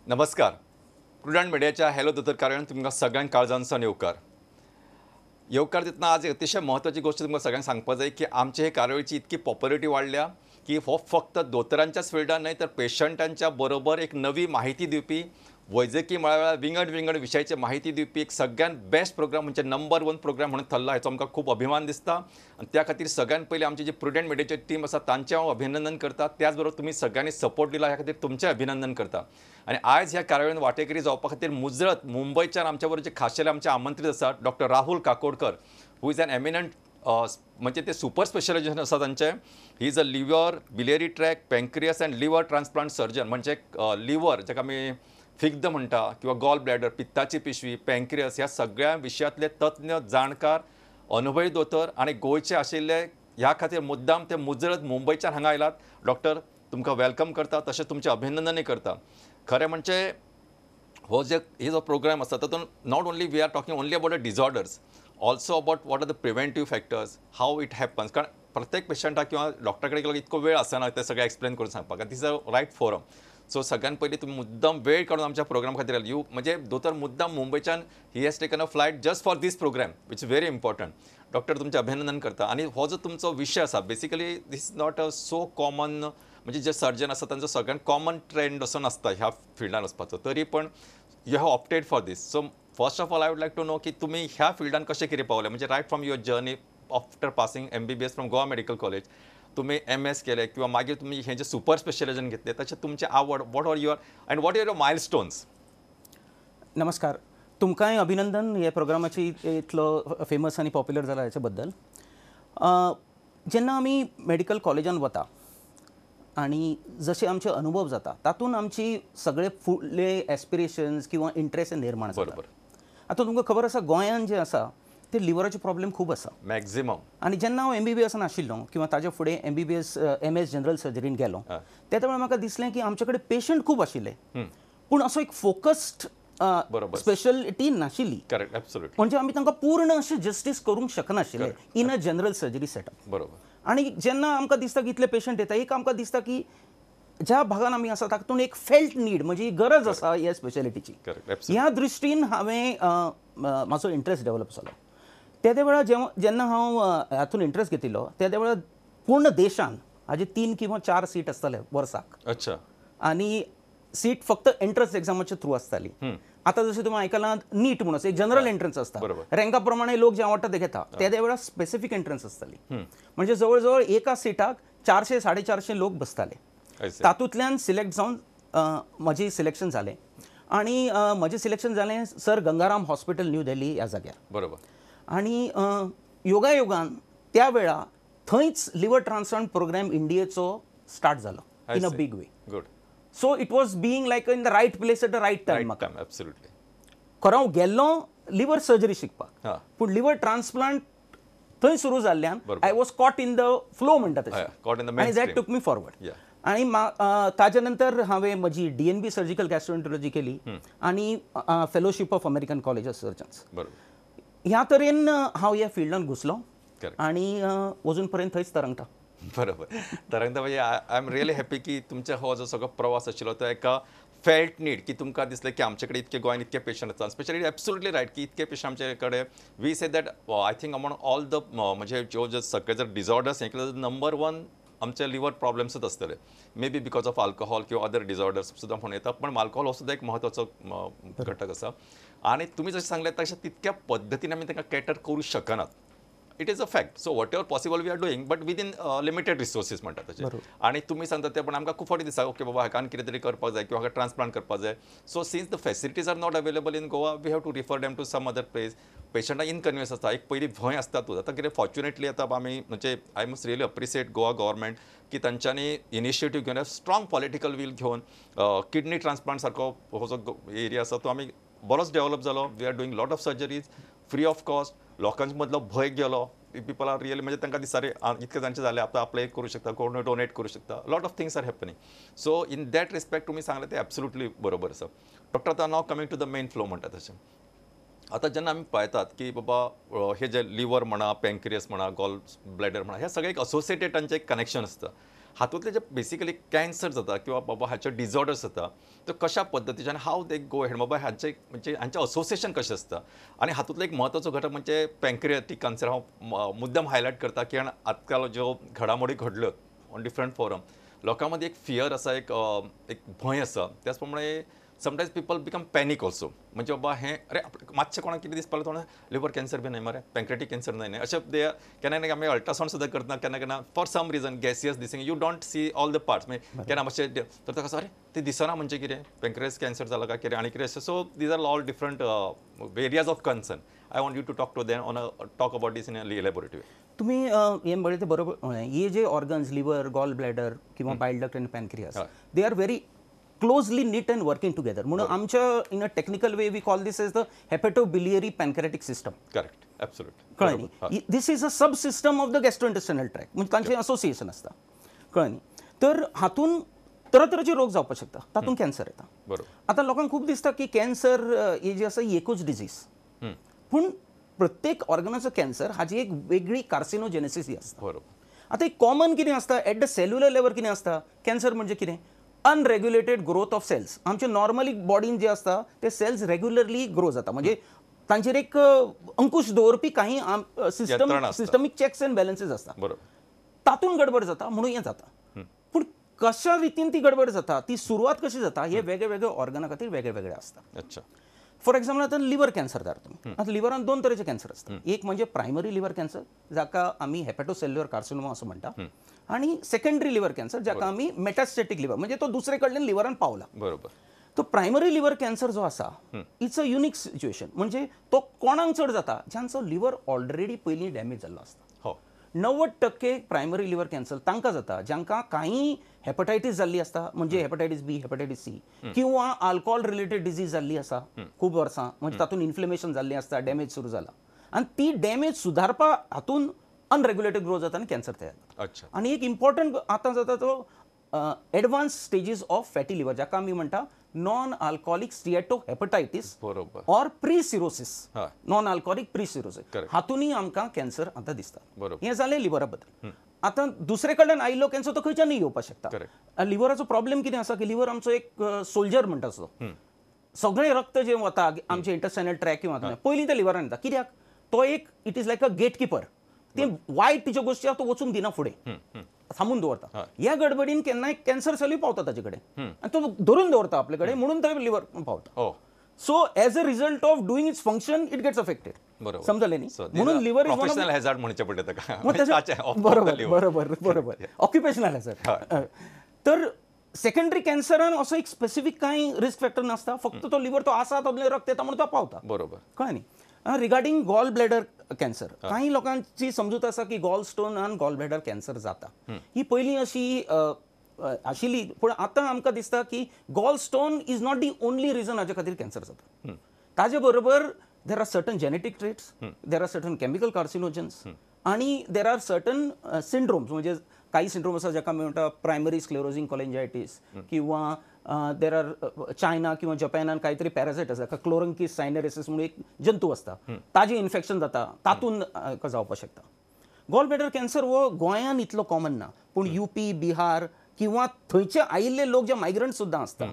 नमस्कार. प्रुडंट मिडियाच्या हॅलो दोतोर कार्यावळीन तुमकां सगळ्यांक काळजांसान येवकार. येवकार दितना आज अतिशय महत्वाची गोष्ट तुमकां सगळ्यांक सांगपाक जाय की आमचे हे कार्यावळीची इतकी पॉप्युलरिटी वाडल्या की हो फक्त दोतोरांच्याच फिल्डान न्हय तर पेशंटांच्या बरोबर एक नवी माहिती दिवपी वैजकी मळार विंगड विशयाची माहिती दिवपी एक सगळ्यात बेस्ट प्रोग्राम म्हणजे नंबर 1 प्रोग्राम म्हणून थरला हाचो आमकां खूप अभिमान दिसता आणि त्या खातीर सगळ्यात पयलीं आमची जी प्रुडंट मिडियाची टीम आसा तांचें हांव अभिनंदन करता. त्याच बरोबर तुम्ही सगळ्यांनी सपोर्ट दिला ह्या खातीर तुमचें अभिनंदन करता. आणि आज ह्या कार्यावळीन वांटेकरी जावपा खातीर मुजरत मुंबयच्यान आमच्या बरोबर जे खाशेले आमचे आमंत्रीत आसात doctor Rahul Kakodkar who is an eminent म्हणजे ते सुपर स्पेशलायझेशन आसा तांचें. He is a liver biliary tract pancreas and liver transplant surgeon म्हणजे लिव्हर जाका आमी फिग्द म्हणटा किंवा गॉल ब्लॅडर पित्ताची पिशवी पँक्रियस ह्या सगळ्या विशयांतले तज्ञ जाणकार अनुभवी दोतोर आणि गोंयचे आशिल्ले ह्या खातीर मुद्दाम ते मुजरत मुंबयच्यान हांगा आयलात. डॉक्टर तुमकां वेलकम करता तशें तुमचें अभिनंदनय करता. खरें म्हणजे हो जो प्रोग्राम आसा तातूंत not only we are talking only about the disorders also about what are the preventive factors how it happens. कारण प्रत्येक पेशंटाक किंवा डॉक्टरा कडेन गेलो इतको वेळ आसना ते सगळें एक्सप्लेन करून सांगपाक. This is a right forum. So सगळ्यात पयलीं तुम्ही मुद्दाम वेळ काढून आमच्या प्रोग्राम खातीर आयले. यू म्हणजे दोतोर मुद्दाम मुंबयच्यान he has taken a flight just for this programme which is very important. Doctor तुमचें अभिनंदन करता. आणि हो जो तुमचो विशय आसा basically this is not a so common म्हणजे जे सर्जन आसा तांचो सगळ्यात कॉमन ट्रेंड असो नासता ह्या फिल्डान वचपाचो. तरी पण you have opted for this. So first of all I would like to know की तुमी ह्या फिल्डान कशें कितें पावले म्हणजे right from your journey after passing MBBS from Goa medical college तुम्ही MS केले किंवा मागीर तुम्ही हे जे सुपर स्पेशलायझेशन घेतले ताचे तुमचे आवड what are your and what are your milestones. नमस्कार. तुमकांय अभिनंदन हे प्रोग्रामाची इतलो फेमस आनी पॉप्युलर जाला हेच्या बद्दल. जेन्ना आमी मेडिकल कॉलेजान वता आनी जशे आमचे अनुभव जाता तातूंत आमची सगळे फुडले एस्पिरेशन्स किंवा इंट्रस्ट निर्माण जाता. बरोबर. आतां तुमकां खबर आसा गोंयान जे आसा ते लिव्हराचे प्रॉब्लेम खूब आसा मॅक्झिमम. आनी जेन्ना हांव MBBS आशिल्लो किंवा ताजे फुडें MBBS MS जनरल सर्जरीन गेलो त्या वेळार म्हाका दिसलें की आमचे कडेन पेशंट खूब आशिल्ले पूण असो एक फोकस्ड स्पेशलिटी नाशिल्ली. Correct absolutely. म्हणजे आमी तांकां पूर्ण अशें जस्टीस करूंक शकनाशिल्ले in a general surgery setup. बरोबर. आनी जेन्ना आमकां दिसता की इतले पेशंट येता एक आमकां दिसता की ज्या भागान आमी आसा तातूंत एक फेल्ट नीड म्हणजे गरज आसा ह्या स्पेशलिटीची. ह्या दृश्टीन हांवें म्हाजो इंट्रस्ट डेवलप जालो. त्या वेळार जेन्ना हांव हातूंत इंट्रस्ट घेतिल्लो त्या वेळार पूर्ण देशान हाजे 3 किंवा 4 सीट आसताले वर्साक. अच्छा. आनी सीट फक्त एंट्रन्स एग्जामाच्या थ्रू आसताली. आतां जशें तुमी आयकलां नीट म्हणून एक जनरल एंट्रन्स आसता. रँका प्रमाणे लोक जे आवडटा ते घेता त्या वेळार स्पेसिफीक एंट्रन्स आसताली. म्हणजे जवळ जवळ एका सिटाक 400-450 लोक बसताले. तातूंतल्यान सिलेक्ट जावन म्हजें सिलेक्शन जालें आनी म्हजें सिलेक्शन जालें sir Gangaram hospital New Delhi ह्या जाग्यार. बरोबर. आनी योगायोगान त्या वेळार थंयच लिव्हर ट्रान्सप्लांट प्रोग्राम इंडियेचो स्टार्ट जालो in a big way. Good. So it was being like in the right place at the right time. Absolutely. खरो हांव गेल्लो लिव्हर सर्जरी शिकपाक पूण लिव्हर ट्रान्सप्लांट थंय सुरू जाल्ल्यान I was caught in the flow म्हणटा तशें आनी दॅट टूक मी फॉरवर्ड. आनी ताजे नंतर हांवें म्हजी DNB सर्जिकल गॅस्ट्रोएंटरोलॉजी केली आनी fellowship of American college of surgeons. ह्या तरेन हांव ह्या फिल्डान घुसलो आनी अजून पर्यंत थंयच तरंगता. बरोबर. तरंगता म्हणजे आय एम रियली हॅपी की तुमचा हो जो सगळो प्रवास आशिल्लो तो एका फेल्ट नीड की तुमकां दिसलें की आमचे कडेन इतके गोंयान इतके पेशंट आसा स्पेशली एब्सोल्युटली रायट की इतके पेशंट आमचे कडेन we say that I think among all the म्हणजे जे सगळे जर डिजॉर्डर्स हे केले नंबर 1 आमचे लिव्हर प्रॉब्लेम्सच आसतले मे बी बिकॉज ऑफ अल्कोहॉल किंवा अदर डिजॉर्डर्स सुद्दां म्हणून येतात. पण अल्कोहॉल हो सुद्धा एक महत्वाचो घटक आसा आणि तुम्ही जशें सांगले तशें तितक्या पद्दतीन आमी तांकां कॅटर करूं शकनात. It is a fact. So whatever possible we are doing but within limited resources म्हणटा तशें. आणि तुम्ही सांगता ते पण आमकां खूब फावटी दिसता ओके बाबा हाका कितें तरी करपाक जाय किंवा हाका ट्रान्सप्लांट करपाक जाय. So since the facilities are not available in Goa we have to refer them to some other place. पेशंटाक इनकन्विनियन्स आसता एक पयली भंय आसतातूच. आतां कितें फॉर्च्युनेटली आतां आमी म्हणजे I must really appreciate Goa government की तांच्यांनी इनिशिएटीव घेवन स्ट्रॉंग पॉलिटिकल वील घेवन किडनी ट्रान्सप्लांट सारको हो जो एरिया आसा तो आमी बरोच डेव्हलप जालो. We are doing lot of surgeries free of cost. लोकांच्या मदलो भंय गेलो. पीपल आर रियली म्हणजे तांकां दिसता रे इतके जाणचे जाले आतां आपले एक करू शकता कोण डोनेट करू शकता. Lot of things are happening. So in that respect तुम्ही सांगले ते एब्सोल्युटली बरोबर आसा. डॉक्टर आतां now coming to the main flow म्हणटा तशें आतां जेन्ना आमी पळयतात की बाबा हे जे लिव्हर म्हणा पँक्रियस म्हणा गॉल ब्लॅडर म्हणा हे सगळे एक असोसिएटेड तांचें एक कनेक्शन आसता. हातूंतले जे बेसिकली कॅन्सर जाता किंवा बाबा हाचे डिजॉर्डर्स जाता तो कशा पद्दतीच्यान हाव दे गो हेड बाबा हांचे म्हणजे हांचें असोसिएशन कशें आसता आनी हातूंतलो एक म्हत्वाचो घटक म्हणजे पॅन्क्रियाटीक कॅन्सर हांव मुद्दम हायलायट करता की आजकाल ज्यो घडामोडी घडल्यो ऑन डिफरंट फॉरम लोकां मदीं एक फियर आसा एक भंय आसा त्याच प्रमाणे sometimes people become panic also म्हणजे बाबा हें अरे मातशें कोणाक कितें दिसपाक लागलें लिवर कॅन्सर बी न्हय मरे पॅन्क्रेटीक कॅन्सर न्हय अशें दे केन्ना केन्ना आमी अल्ट्रासावंड सुद्दां करतना केन्ना केन्ना for some reason gaseous distension you don't see all the parts मागीर केन्ना मातशें तर ताका अरे ते दिसना म्हणजे कितें पॅन्क्रियास कॅन्सर जाला काय कितें आनी कितें अशें so these are all different areas of concern I want you to talk to them on talk about this in a elaborative तुम्ही हे म्हणले ते बरोबर हे जे ऑर्गन्स लिव्हर गॉल ब्लॅडर किंवा bile duct and pancreas they are very closely knit and working together. म्हणून आमच्या in a technical way we call this as the hepatobiliary pancreatic system. Correct, absolutely. कळलं. This is a subsystem of the gastrointestinal tract. म्हणजे तांचे association असता. कळलं. तर हातून तरातरांचे रोग जावपाक शकता. तातून कॅन्सर येता. बरोबर. आता लोकांक खूब दिसता की कॅन्सर हे जे आसा एकूच डिजीज. पूण प्रत्येक ऑर्गनाचो कॅन्सर हाजी एक वेगळी कार्सिनोजेनेसिस आसता. बरोबर. आता एक कॉमन कितें आसता एट द सेल्युलर लेवल कितें आसता कॅन्सर म्हणजे कितें अनरेग्युलेटेड ग्रोथ ऑफ सेल्स आमचे नॉर्मली बॉडीन जे असता ते सेल्स रेग्युलरली ग्रो जाता म्हणजे तांचेर एक अंकुश दवरपी काही सिस्टमिक चेक्स अँड बॅलन्सीस असता तातून गडबड जाता म्हणून हें जाता पूण कशा रितीन ती गडबड जाता ती सुरवात कशी जाता हे वेगळे वेगळे ऑर्गना खातीर वेगळे वेगळे असता. अच्छा. फॉर एक्झाम्पल आता लिव्हर कॅन्सर धर तुम्ही आता लिव्हरान दोन तरेचे कॅन्सर असतात एक म्हणजे प्रायमरी लिव्हर कॅन्सर जाका आम्ही हेपॅटोसेल्युलर कार्सिनोमा असं म्हणता आणि सेकंडरी लिव्हर कॅन्सर जाका आम्ही मेटास्टॅटिक लिव्हर म्हणजे तो दुसरे कडल्यान लिव्हरान पावला. बरोबर. तो प्रायमरी लिव्हर कॅन्सर जो आसा इट्स अ युनिक सिच्युएशन म्हणजे तो कोणाक चड जाता ज्यांचो लिव्हर ऑलरेडी पयलीं डॅमेज जाल्लो आसता. 90% प्रायमरी लिव्हर कॅन्सर तांकां जाता ज्यांकां काही हेपटायटीस जाल्ली आसता म्हणजे हेपटायटीस बी हेपटायटीस सी किंवा अल्कोहॉल रिलेटेड डिजीज जाल्ली आसा खूब वर्सां म्हणजे तातूंत इन्फ्लेमेशन जाल्लें आसता डॅमेज सुरू जाला आनी ती डॅमेज सुदारपा हातून अनरेग्युलेटेड ग्रो जाता आनी कॅन्सर तयार जाता. आनी एक इम्पॉर्टंट आतां जाता तो advance stages of fatty liver जाका आमी म्हणटा non alcoholic steatohepatitis or pre cirrhosis non alcoholic pre cirrhosis हातूनय आमकां कॅन्सर आतां दिसता. हें जालें लिव्हरा बद्दल. आतां दुसरे कडल्यान आयिल्लो कॅन्सर तो खंयच्यानय येवपाक शकता. लिव्हराचो प्रॉब्लेम कितें आसा की लिव्हर आमचो एक सोल्जर म्हणटा असो सगळें रक्त जें वता आमचे इंटस्टायनल ट्रॅक किंवा पयलीं त्या लिव्हरान येता कित्याक तो एक it is like a gatekeeper ते वायट तिच्यो गोश्टी तो वचूंक दिना फुडें थांबून दवरता. ह्या गडबडीन केन्नाय कॅन्सर सेलूय पावता ताचे कडेन आनी तो धरून दवरता आपले कडेन म्हणून तो लिव्हर पावता. So as a result of doing its function it gets affected. समजले न्ही म्हणून लिव्हर इज प्रोफेशनल हॅझार्ड म्हणचे पडटा ताका. बरोबर बरोबर बरोबर ऑक्युपेशनल हॅझार्ड. तर सेकंडरी कॅन्सरान असो एक स्पेसिफीक कांय रिस्क फॅक्टर नासता फक्त तो लिव्हर तो आसा तो रक्त येता म्हणून तो पावता. बरोबर. कळ्ळें न्ही. रिगार्डिंग गॉल ब्लॅडर कॅन्सर काही लोकांची समजूत आसा की गॉल स्टोन आनी गॉल ब्लॅडर कॅन्सर जाता ही पयलीं अशी आशिल्ली पूण आतां आमकां दिसता की gallstone is not the only reason हाजे खातीर कॅन्सर जाता. ताजे बरोबर there are certain genetic traits there are certain chemical carcinogens आणि देर आर सर्टन सिंड्रोम्स म्हणजे काही सिंड्रोम आसा जाका आमी म्हणटा प्रायमरी स्क्लेरोजिंग कोलेंजायटीस किंवा देर आर चायना किंवा जपानान काहीतरी पॅरासायट आसा क्लोरंकीस सायनेरेसिस म्हणून एक जंतू असता ताजे इन्फेक्शन जाता तातून जावपाक शकता. गॉल ब्लॅडर कॅन्सर हो गोंयान इतलो कॉमन ना पूण युपी बिहार किंवा थंयचे आयिल्ले लोक जे मायग्रंट सुद्दां आसता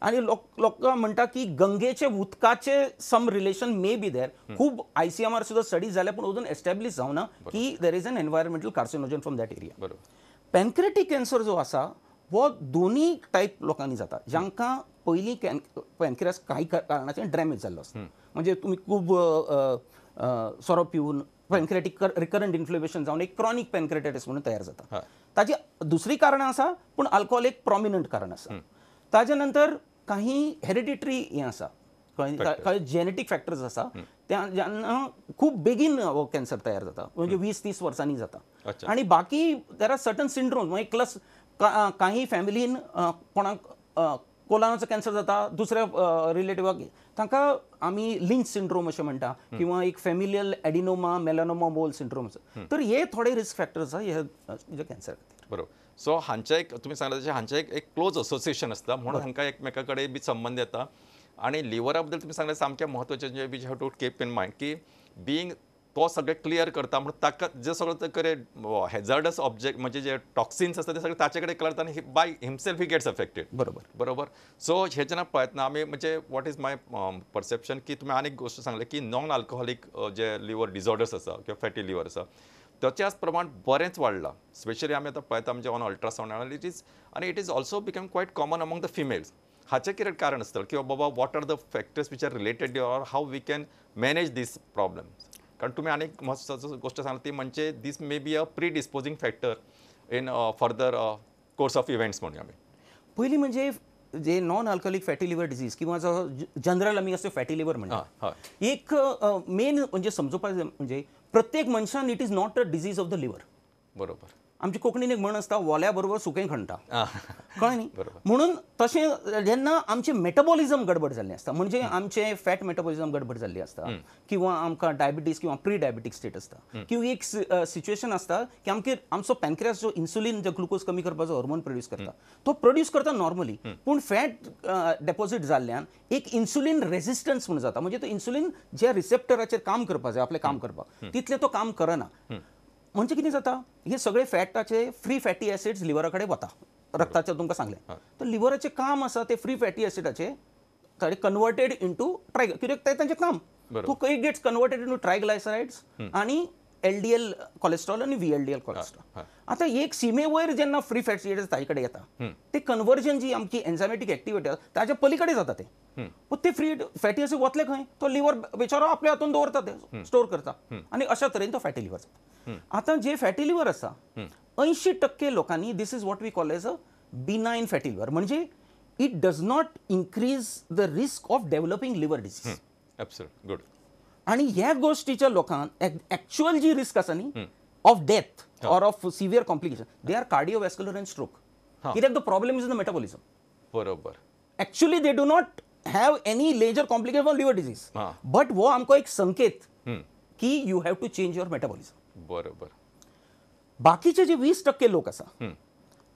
आणि लोक म्हणटा की गंगेचे उदकाचे सम रिलेशन मे बी देर खूब ICMR सुद्दां स्टडीज जाल्या पूण अजून एस्टॅब्लिश जावना की there is an environmental carcinogen from that area. Pancreatic cancer जो आसा हो दोन्ही टायप लोकांनी जाता ज्यांकां पयलीं पॅन्क्रियास काही कारणाच्यान डॅमेज जाल्लो आसता म्हणजे तुमी खूब सोरो पिवन पॅन्क्रेटीक रिकरंट इन्फ्लेमेशन जावन एक क्रॉनिक पॅन्क्रेटायटीस म्हणून तयार जाता. ताची दुसरी कारणां आसा पूण अल्कोहॉल एक प्रॉमिनंट कारण आसा. ताजे नंतर काही हेरिडिटरी हें आसा काही जेनेटीक फॅक्टर्स आसा जेन्ना खूब बेगीन हो कॅन्सर तयार जाता म्हणजे 20-30 वर्सांनी जाता. आणि बाकी देर आर सर्टन सिंड्रोम्स म्हणजे प्लस काही फॅमिलीन कोणाक कोलानाचो कॅन्सर जाता दुसऱ्या रिलेटिवाक तांकां आमी लिंच सिंड्रोम अशें म्हणटा किंवा एक फॅमिलियल एडिनोमा मेलानोमा मोल सिंड्रोम आसा. तर हे थोडे रिस्क फॅक्टर्स आसा हे कॅन्सर खातीर. बरोबर. सो हांचे एक तुमी सांगला तशें हांचे एक क्लोज असोसिएशन आसता म्हणून हांकां एकमेका कडेन बी संबंद येता. आणि लिव्हरा बद्दल तुमी सांगलें सामकें म्हत्वाचें जे we have to keep in mind की बिईंग तो सगळें क्लियर करता म्हणून ताका जे सगळं कडेन हेझार्डस ऑब्जेक्ट म्हणजे जे टॉक्सिन्स आसता ते सगळे ताचे कडेन कळटा आनी by himself he gets affected. बरोबर. सो हे जेन्ना पळयतना आमी म्हणजे वॉट इज माय परसेप्शन की तुमी आनी एक गोश्ट सांगले की नॉन अल्कोहोलीक जे लिवर डिसऑर्डर्स आसा किंवा फॅटी लिवर आसा त्याचेच प्रमाण बरेंच वाडलां. स्पेशली आमी आतां पळयता म्हणजे ऑन अल्ट्रासाउंड एनालिटीज आनी it is also become quite common among the females. हाचें कितें कारण आसतलें की बाबा what are the factors which are related or how we can manage these problems. कारण तुम्ही अनेक महत्वाची गोष्ट सांगली ती म्हणजे these may be a predisposing factor in further course of events म्हणूया आमी. पहिली म्हणजे जे non alcoholic fatty liver disease किंवा जो जनरल आमी असो फॅटी लिव्हर म्हणटा एक मेन म्हणजे समजूपाक म्हणजे प्रत्येक मनशान it is not a disease of the liver. बरोबर. आमची कोंकणीन एक म्हण आसता वोल्या बरोबर सुकें खणटा कळ्ळें न्ही. म्हणून तशें जेन्ना आमचें मेटाबॉलिझम गडबड जाल्लें आसता म्हणजे आमचें फॅट मेटाबॉलिझम गडबड जाल्ली आसता किंवा आमकां डायबिटीज किंवा प्री डायबिटीक स्टेट आसता किंवा एक सिच्युएशन आसता की आमचो पॅनक्रियास जो इन्सुलीन जो ग्लुकोज कमी करपाचो हॉर्मोन प्रोड्यूस करता तो प्रोड्यूस करता नॉर्मली पूण फॅट डेपॉझिट जाल्ल्यान एक इन्सुलीन रेजिस्टन्स म्हणून जाता म्हणजे तो इन्सुलीन ज्या रिसेप्टराचेर काम करपाक जाय आपलें काम करपाक तितलें तो काम करना. म्हणजे कितें जाता हे सगळे फॅटाचे फ्री फॅटी एसिड्स लिव्हरा कडेन वता रक्ताचें तुमकां सांगलें तर लिव्हराचें काम आसा ते फ्री फॅटी एसिडाचे थोडे कन्वर्टेड इंटू कित्याक तें तांचें काम to it gets converted into triglycerides आनी LDL कोलेस्ट्रॉल आनी VLDL कोलेस्ट्रॉल. आता एक सीमे वयर जेन्ना फ्री फॅटी एसिड्स ताजे कडेन येता ते कन्वर्जन जी आमची एन्झायमॅटीक एक्टिविटी आसा ताच्या पलीकडे जाता ते पूण ते फ्री फॅटी एसिड वतले खंय तो लिव्हर बेचारो आपल्या हातून दवरता ते स्टोर करता आनी अशा तरेन तो फॅटी लिव्हर जाता. आता जे फॅटी लिव्हर आसा 80% लोकांनी this is what we call as a benign fatty liver म्हणजे it does not increase the risk of developing liver disease. Absolutely good. आणि ह्या गोष्टीच्या लोकांक ॲक्च्युअल जी रिस्क आसा न्ही of death or of severe complication they are cardiovascular and stroke कित्याक the problem is the metabolism. बरोबर. Actually they do not have any lesser complication for liver disease but वो आमकां एक संकेत की you have to change your metabolism. बरोबर. बाकीचे जे 20% लोक आसा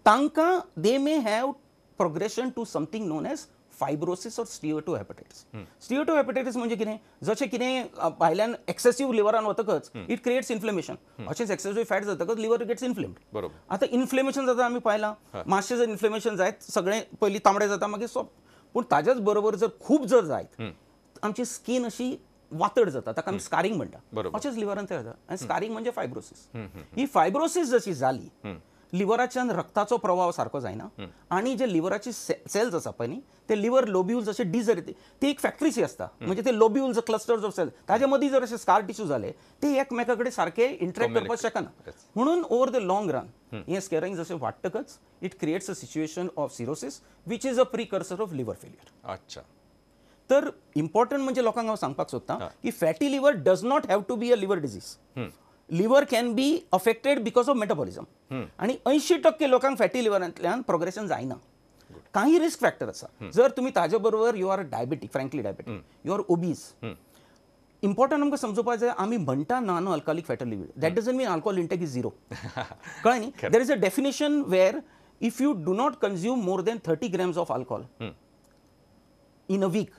तांकां they may have progression to something known as fibrosis or steatohepatitis. Steatohepatitis म्हणजे कितें जशें कितें भायल्यान एक्सेसिव्ह लिव्हरान वतकच इट क्रिएट्स इन्फ्लेमेशन अशेंच एक्सेसिव्ह फॅट जातकच लिव्हर गेट्स इन्फ्लेम्ड. बरोबर. आता इन्फ्लेमेशन जाता आमी पळयलां मातशें जर इन्फ्लेमेशन जायत सगळें पयलीं तांबडें जाता मागीर सोंप पूण ताच्याच बरोबर जर खूब जर जायत आमची स्कीन अशी वातड जाता ताका आमी स्कारिंग म्हणटा अशेंच लिव्हरान तयार जाता आनी स्कारिंग म्हणजे फायब्रोसिस. ही फायब्रोसिस जशी जाली लिव्हराच्यान रक्ताचो प्रवाह सारको जायना आणि जे लिव्हराचे सेल्स आसा पळय न्ही ते लिव्हर लोब्युल्स अशे डिजर ती एक फॅक्टरीशी आसता म्हणजे ते लोब्युल्स क्लस्टर्स ऑफ सेल्स ताच्या मदीं जर अशे स्कार टिश्यू जाले ते एकमेका कडेन सारके इंटरॅक्ट करपाक शकना म्हणून ओवर द लॉंग रन हे स्कॅरिंग जशें वाडटकच it creates a situation of cirrhosis which is a precursor of liver failure. अच्छा. तर इम्पॉर्टंट म्हणजे लोकांक हांव सांगपाक सोदतां की fatty liver does not have to be a liver disease. Liver can be affected because of metabolism आणि 80% लोकांक फॅटी लिव्हरांतल्यान प्रोग्रेशन जायना. काही रिस्क फॅक्टर आसा जर तुम्ही ताजे बरोबर you are diabetic frankly diabetic you are obese important आमकां समजूपाक जाय आमी म्हणटा non alcoholic fatty liver that doesn't mean alcohol intake is zero. कळ्ळें न्ही. There is a definition where if you do not consume more than 30 grams of alcohol in a week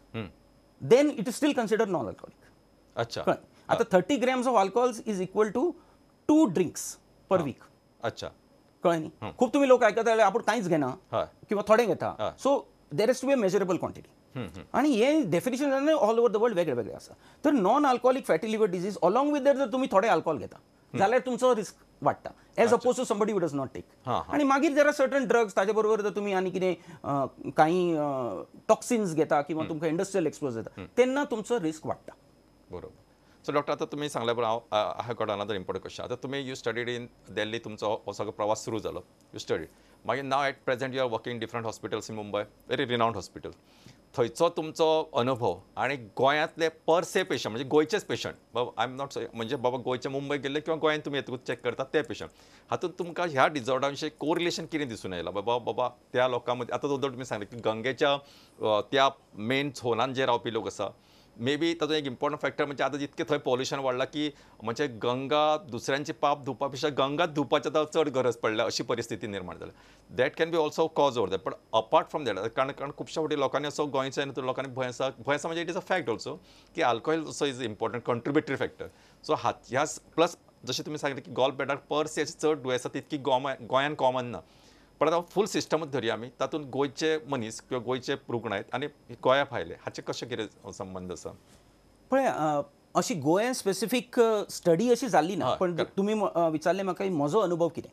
then it is still considered non-alcoholic. अच्छा. आता 30 grams of alcohol is equal to 2 drinks per week. अच्छा. कळ्ळें न्ही. खूब तुम्ही लोक आयकता जाल्यार आपूण कांयच घेना किंवा थोडें घेता so there is to be a measurable quantity आणि हे definition all over the world वेगळे वेगळे आसा. तर non alcoholic fatty liver disease along with that जर तुम्ही थोडे अल्कोहोल घेता जाल्यार तुमचो रिस्क वाडटा as opposed to somebody who does not take. आणि मागीर जर सर्टन ड्रग्स ताजे बरोबर जर तुमी आनी कितें काही टॉक्सिन्स घेता किंवा तुमकां इंडस्ट्रियल एक्सपोज जाता तेन्ना तुमचो रिस्क वाडटा. बरोबर. सो डॉक्टर आता तुम्ही सांगल्या बरोबर I have got another important question. आता तुम्ही यू स्टडीड इन दिल्ली तुमचो हो सगळो प्रवास सुरू जालो यू स्टडीड मागीर now at present you are working different hospitals in Mumbai very renowned hospital. थंयचो तुमचो अनुभव आणि गोंयांतले पर से पेशंट म्हणजे गोंयचेच पेशंट बाबा आय एम नॉट म्हणजे बाबा गोंयचे मुंबय गेले किंवा गोंयांत तुमी येतकूच चॅक करतात ते पेशंट हातूंत तुमकां ह्या डिजॉर्डरा विशीं कोरिलेशन कितें दिसून येयलां बाबा त्या लोकां मदीं आतां तुमी सांगलें की गंगेच्या त्या मेन झोनान जे रावपी लोक आसा मे बी तातूंत एक इम्पॉर्टंट फॅक्टर म्हणजे आतां जितकें थंय पॉल्युशन वाडलां की म्हणजे गंगा दुसऱ्यांची पाप धुवपा पेक्षा गंगाच धुवपाची आतां चड गरज पडल्या अशी परिस्थिती निर्माण जाल्या. That can be also cause over that. But apart from that कारण खुबश्या फावटी लोकांनी असो गोंयच्या लोकांनी भंय आसा म्हणजे it is a fact also की अल्कोहोल असो इज इम्पॉर्टंट कंट्रिब्युटरी फॅक्टर. सो ह्या प्लस जशें तुमी सांगलें की गॉल ब्लॅडर पर से चड दुयेंसां तितकी गोंयांत कॉमन ना. पण आता फूल सिस्टमूच धरया आमी तातूंत गोंयचे मनीस किंवा गोंयचे रुग्ण आहेत आनी गोंया भायले हाचे कशें कितें संबंध आसा? पळय अशी गोंया स्पेसिफीक स्टडी अशी जाल्ली ना. पण तुमी विचारले म्हाका म्हजो अनुभव कितें.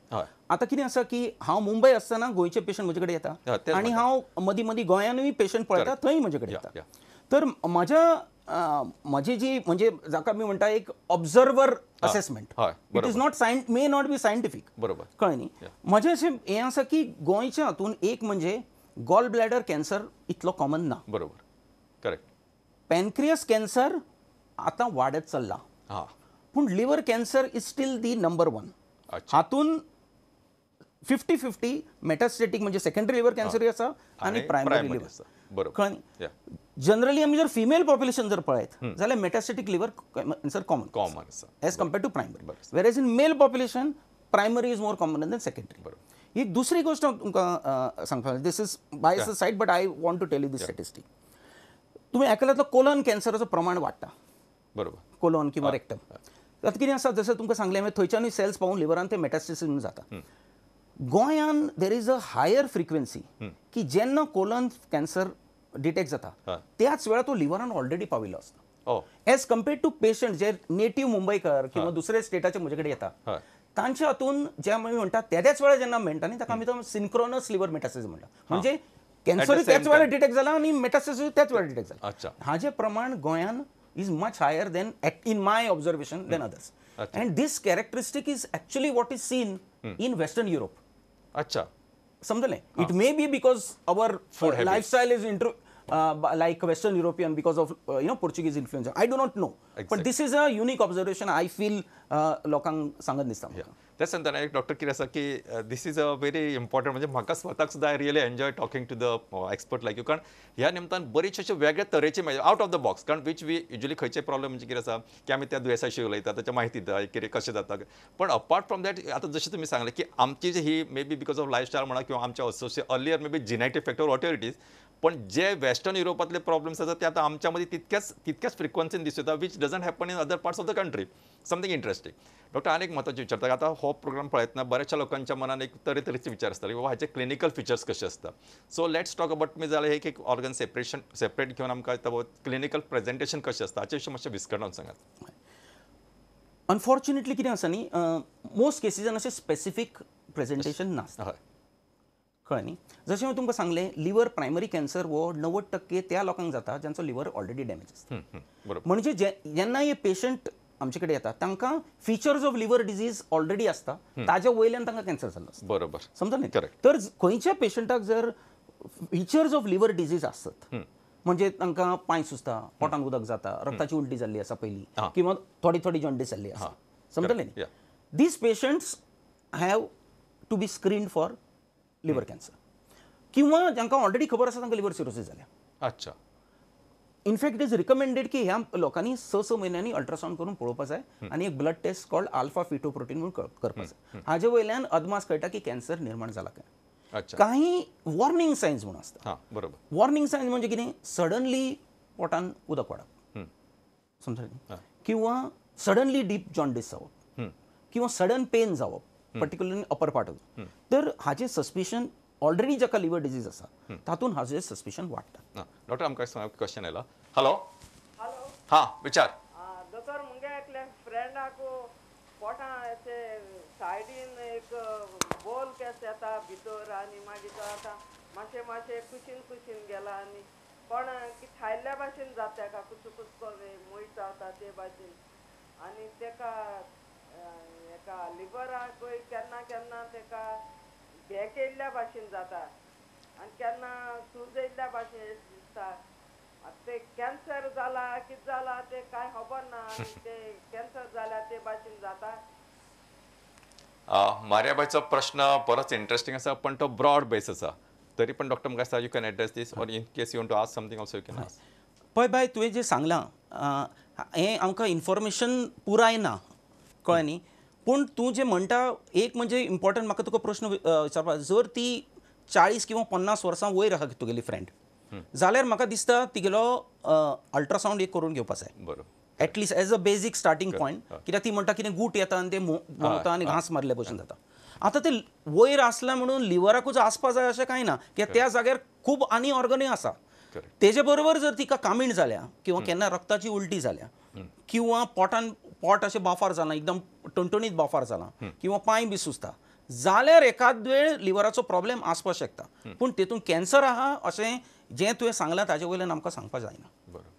आतां कितें आसा की हांव मुंबय आसतना गोंयचे पेशंट म्हजे कडेन येता आनी हांव मदीं मदीं गोंयानूय पेशंट पळयता, थंय म्हजे कडेन येता. तर म्हजी जी म्हणजे जाका आमी म्हणटा एक observer assessment, it is not may not be scientific. बरोबर. कळ्ळें न्ही. म्हजें अशें हें आसा की गोंयच्या हातून एक म्हणजे गॉल ब्लॅडर कॅन्सर इतलो कॉमन ना. बरोबर. करेक्ट. पॅनक्रियास कॅन्सर आतां वाडत चल्ला. पूण liver cancer is still the number 1. हातून 50-50 मेटास्टॅटिक म्हणजे सेकंडरी लिव्हर कॅन्सर आसा आनी प्रायमरी लिव्हर. बरोबर. जनरली आमी जर फिमेल पॉप्युलेशन जर पळयत जाल्यार metastatic liver cancer common as compared to primary. Whereas in male population primary is more common than secondary. ही दुसरी गोष्ट हांव तुमकां सांगता. This is biased but I want to tell you this statistic. तुमी आयकलां कोलन कॅन्सराचो प्रमाण वाडटा. बरोबर. कोलन किंवा रेक्टम. आतां कितें आसा जसं तुमकां सांगलें हांवें थंयच्यानूय सेल्स पावून लिव्हरान ते मेटास्टेसीस जाता. गोंयान there is a higher frequency की जेन्ना कोलन कॅन्सर डिटेक्ट जाता त्याच वेळा तो लिव्हरान ऑलरेडी पाविल्लो आसता. एज कम्पेअर्ड टू पेशंट जे नेटिव्ह मुंबयकर किंवा दुसरे स्टेटाचे म्हजे कडेन येता तांच्या हातून जे आमी म्हणटा त्याच वेळा जेन्ना मेळटा न्ही ताका आमी सिन्क्रोनस लिव्हर मेटास्टेसीस म्हणटा. म्हणजे कॅन्सर त्याच वेळा डिटेक्ट जाला आनी मेटास्टेसीस त्याच वेळा डिटेक्ट जाला. हाजें प्रमाण गोंयान is much higher than in my observation than others. And this characteristic is actually what is seen in Western Europe. समजले. It may be because our lifestyle is like Western European because of Portuguese influence. I do not know. But this is a unique observation. I feel लोकांक सांगत दिसता. त्याच सांगताना एक doctor कितें आसा की this is a very important म्हणजे म्हाका स्वताक सुद्दां I really enjoy talking to the expert like you. कारण ह्या निमतान बरेचशे अशे वेगळे तरेचे आउट ऑफ द बॉक्स. कारण वीच वी युजली खंयचे प्रॉब्लेम म्हणजे कितें आसा की आमी त्या दुयेंसाशी उलयता त्याच्या म्हायती दिता कितें कशें जाता. पण अपार्ट फ्रॉम दॅट आतां जशें तुमी सांगलें की आमची जी ही may be because of lifestyle म्हणा किंवा आमच्या associate earlier may be genetic factor whatever it is. पण जे वेस्टर्न युरोपातले प्रॉब्लेम्स आसात ते आतां आमच्या मध्ये तितक्याच फ्रिक्वन्सीन दिसून येता which doesn't happen in other parts of the country. Something interesting. Doctor आनी एक म्हत्वाचें विचारता. आतां हो प्रोग्राम पळयतना बऱ्याचशा लोकांच्या मनात एक तरेतरेचे विचार आसता की बाबा हाचे क्लिनिकल फिचर्स कशे आसता. So let's talk about me जाल्यार एक ऑर्गन सेपरेट घेवन आमकां क्लिनिकल प्रेझेंटेशन कशें आसता हाचे विशीं मातशें विस्कटान सांगात. अनफॉर्च्युनेटली कितें आसा न्ही मोस्ट केसीजान अशें स्पेसिफीक प्रेझेंटेशन नासता. कळ्ळें न्ही. जशें हांवें तुमकां सांगलें लिव्हर प्रायमरी कॅन्सर हो 90% त्या लोकांक जाता ज्यांचो लिव्हर ऑलरेडी डॅमेज आसता. म्हणजे जेन्ना हे पेशंट आमचे कडेन येता तांकां features of liver disease already आसता ताज्या वयल्यान तांकां कॅन्सर जाल्लो आसता. बरोबर. समजलें न्ही. तर खंयच्या पेशंटाक जर फिचर्स ऑफ लिव्हर डिजीज आसत म्हणजे तांकां पांय सुचता, पोटान उदक जाता, रक्ताची उलटी जाल्ली आसा पयलीं किंवा थोडी जॉन्डीस जाल्ली आसा. समजलें न्ही. These patients have to be screened for liver cancer किंवा जांकां ऑलरेडी खबर आसा तांकां लिव्हर सिरोसीस जाल्या. इनफॅक्ट इट इज रिकमेंडेड की ह्या लोकांनी 6 म्हयन्यांनी अल्ट्रासाउंड करून पळोवपाक जाय आनी एक ब्लड टेस्ट कॉल्ड अल्फा फिटोप्रोटीन म्हणून करपाक जाय. हाजे वयल्यान अदमास कळटा की कॅन्सर निर्माण जाला काय. काही वॉर्निंग सायन्स म्हणून आसता. बरोबर. वॉर्निंग सायन्स म्हणजे कितें सडनली पोटान उदक वाडप. समजलें. किंवा सडनली डीप जॉन्डीस जावप किंवा सडन पेन जावप पर्टिक्युलरली अपर पार्ट ऑफ. तर हाचे सस्पिशन ऑलरेडी जाका लिव्हर डिजीज आसा तातून हाजें सस्पिशन वाडटा. डॉक्टर आमकां एक क्वेश्चन आयला. हॅलो. हां विचार. दोतोर मुगे एकले फ्रेंडाक पोटाचे सायडीन एक बोल केस येता भितर आनी मागीर तो आतां मातशें कुशीन गेला आनी पण खायल्ल्या भाशेन जाता तेका कुसकुस मोय चावता ते भाशेन आनी तेका एका लिव्हराक केन्ना केन्ना तेका भेक येयल्ल्या भाशेन जाता आनी केन्ना सूज येयल्ल्या भाशेन दिसता. ते कॅन्सर जाला कितें जाला ते कांय खबर ना आनी ते कॅन्सर जाल्या ते भाशेन जाता. मारियाबाईचो प्रश्न बरोच इंटरेस्टिंग आसा पण तो ब्रॉड बेस आसा. तरी पण डॉक्टर म्हाका you can address this or in case you want to ask something also you can ask. पळय बाय तुवें जें सांगलां हें आमकां इन्फॉर्मेशन पुराय ना, कळ्ळें न्ही. पूण तूं जें म्हणटा एक म्हणजे इम्पॉर्टंट म्हाका तुका प्रश्न विचारपाक, जर ती 40 किंवा 50 वर्सां वयर आसा तुगेली फ्रेंड, जाल्यार म्हाका दिसता तिगेलो अल्ट्रासावंड एक करून घेवपाक जाय. बरोबर. At least as a basic starting point. कित्याक ती म्हणटा कितें गूट येता आनी ते मोडटा आनी घांस मारले भशेन जाता. आतां ते वयर आसला म्हणून लिव्हराकूच आसपा जाय अशें कांय ना, कित्याक त्या जाग्यार खूब आनी ऑर्गनूय आसा. तेजे बरोबर जर तिका कामीण जाल्या किंवा केन्ना रक्ताची उलटी जाल्या किंवा पोट अशें बाफार जालां, एकदम टणटणीत बाफार जालां किंवा पांय बी सुचता, जाल्यार एकाद वेळ लिव्हराचो प्रॉब्लेम आसपाक शकता. पूण तेतून कॅन्सर आहा अशें जें तुवें सांगलां ताजे वयल्यान आमकां सांगपाक जायना. बरोबर.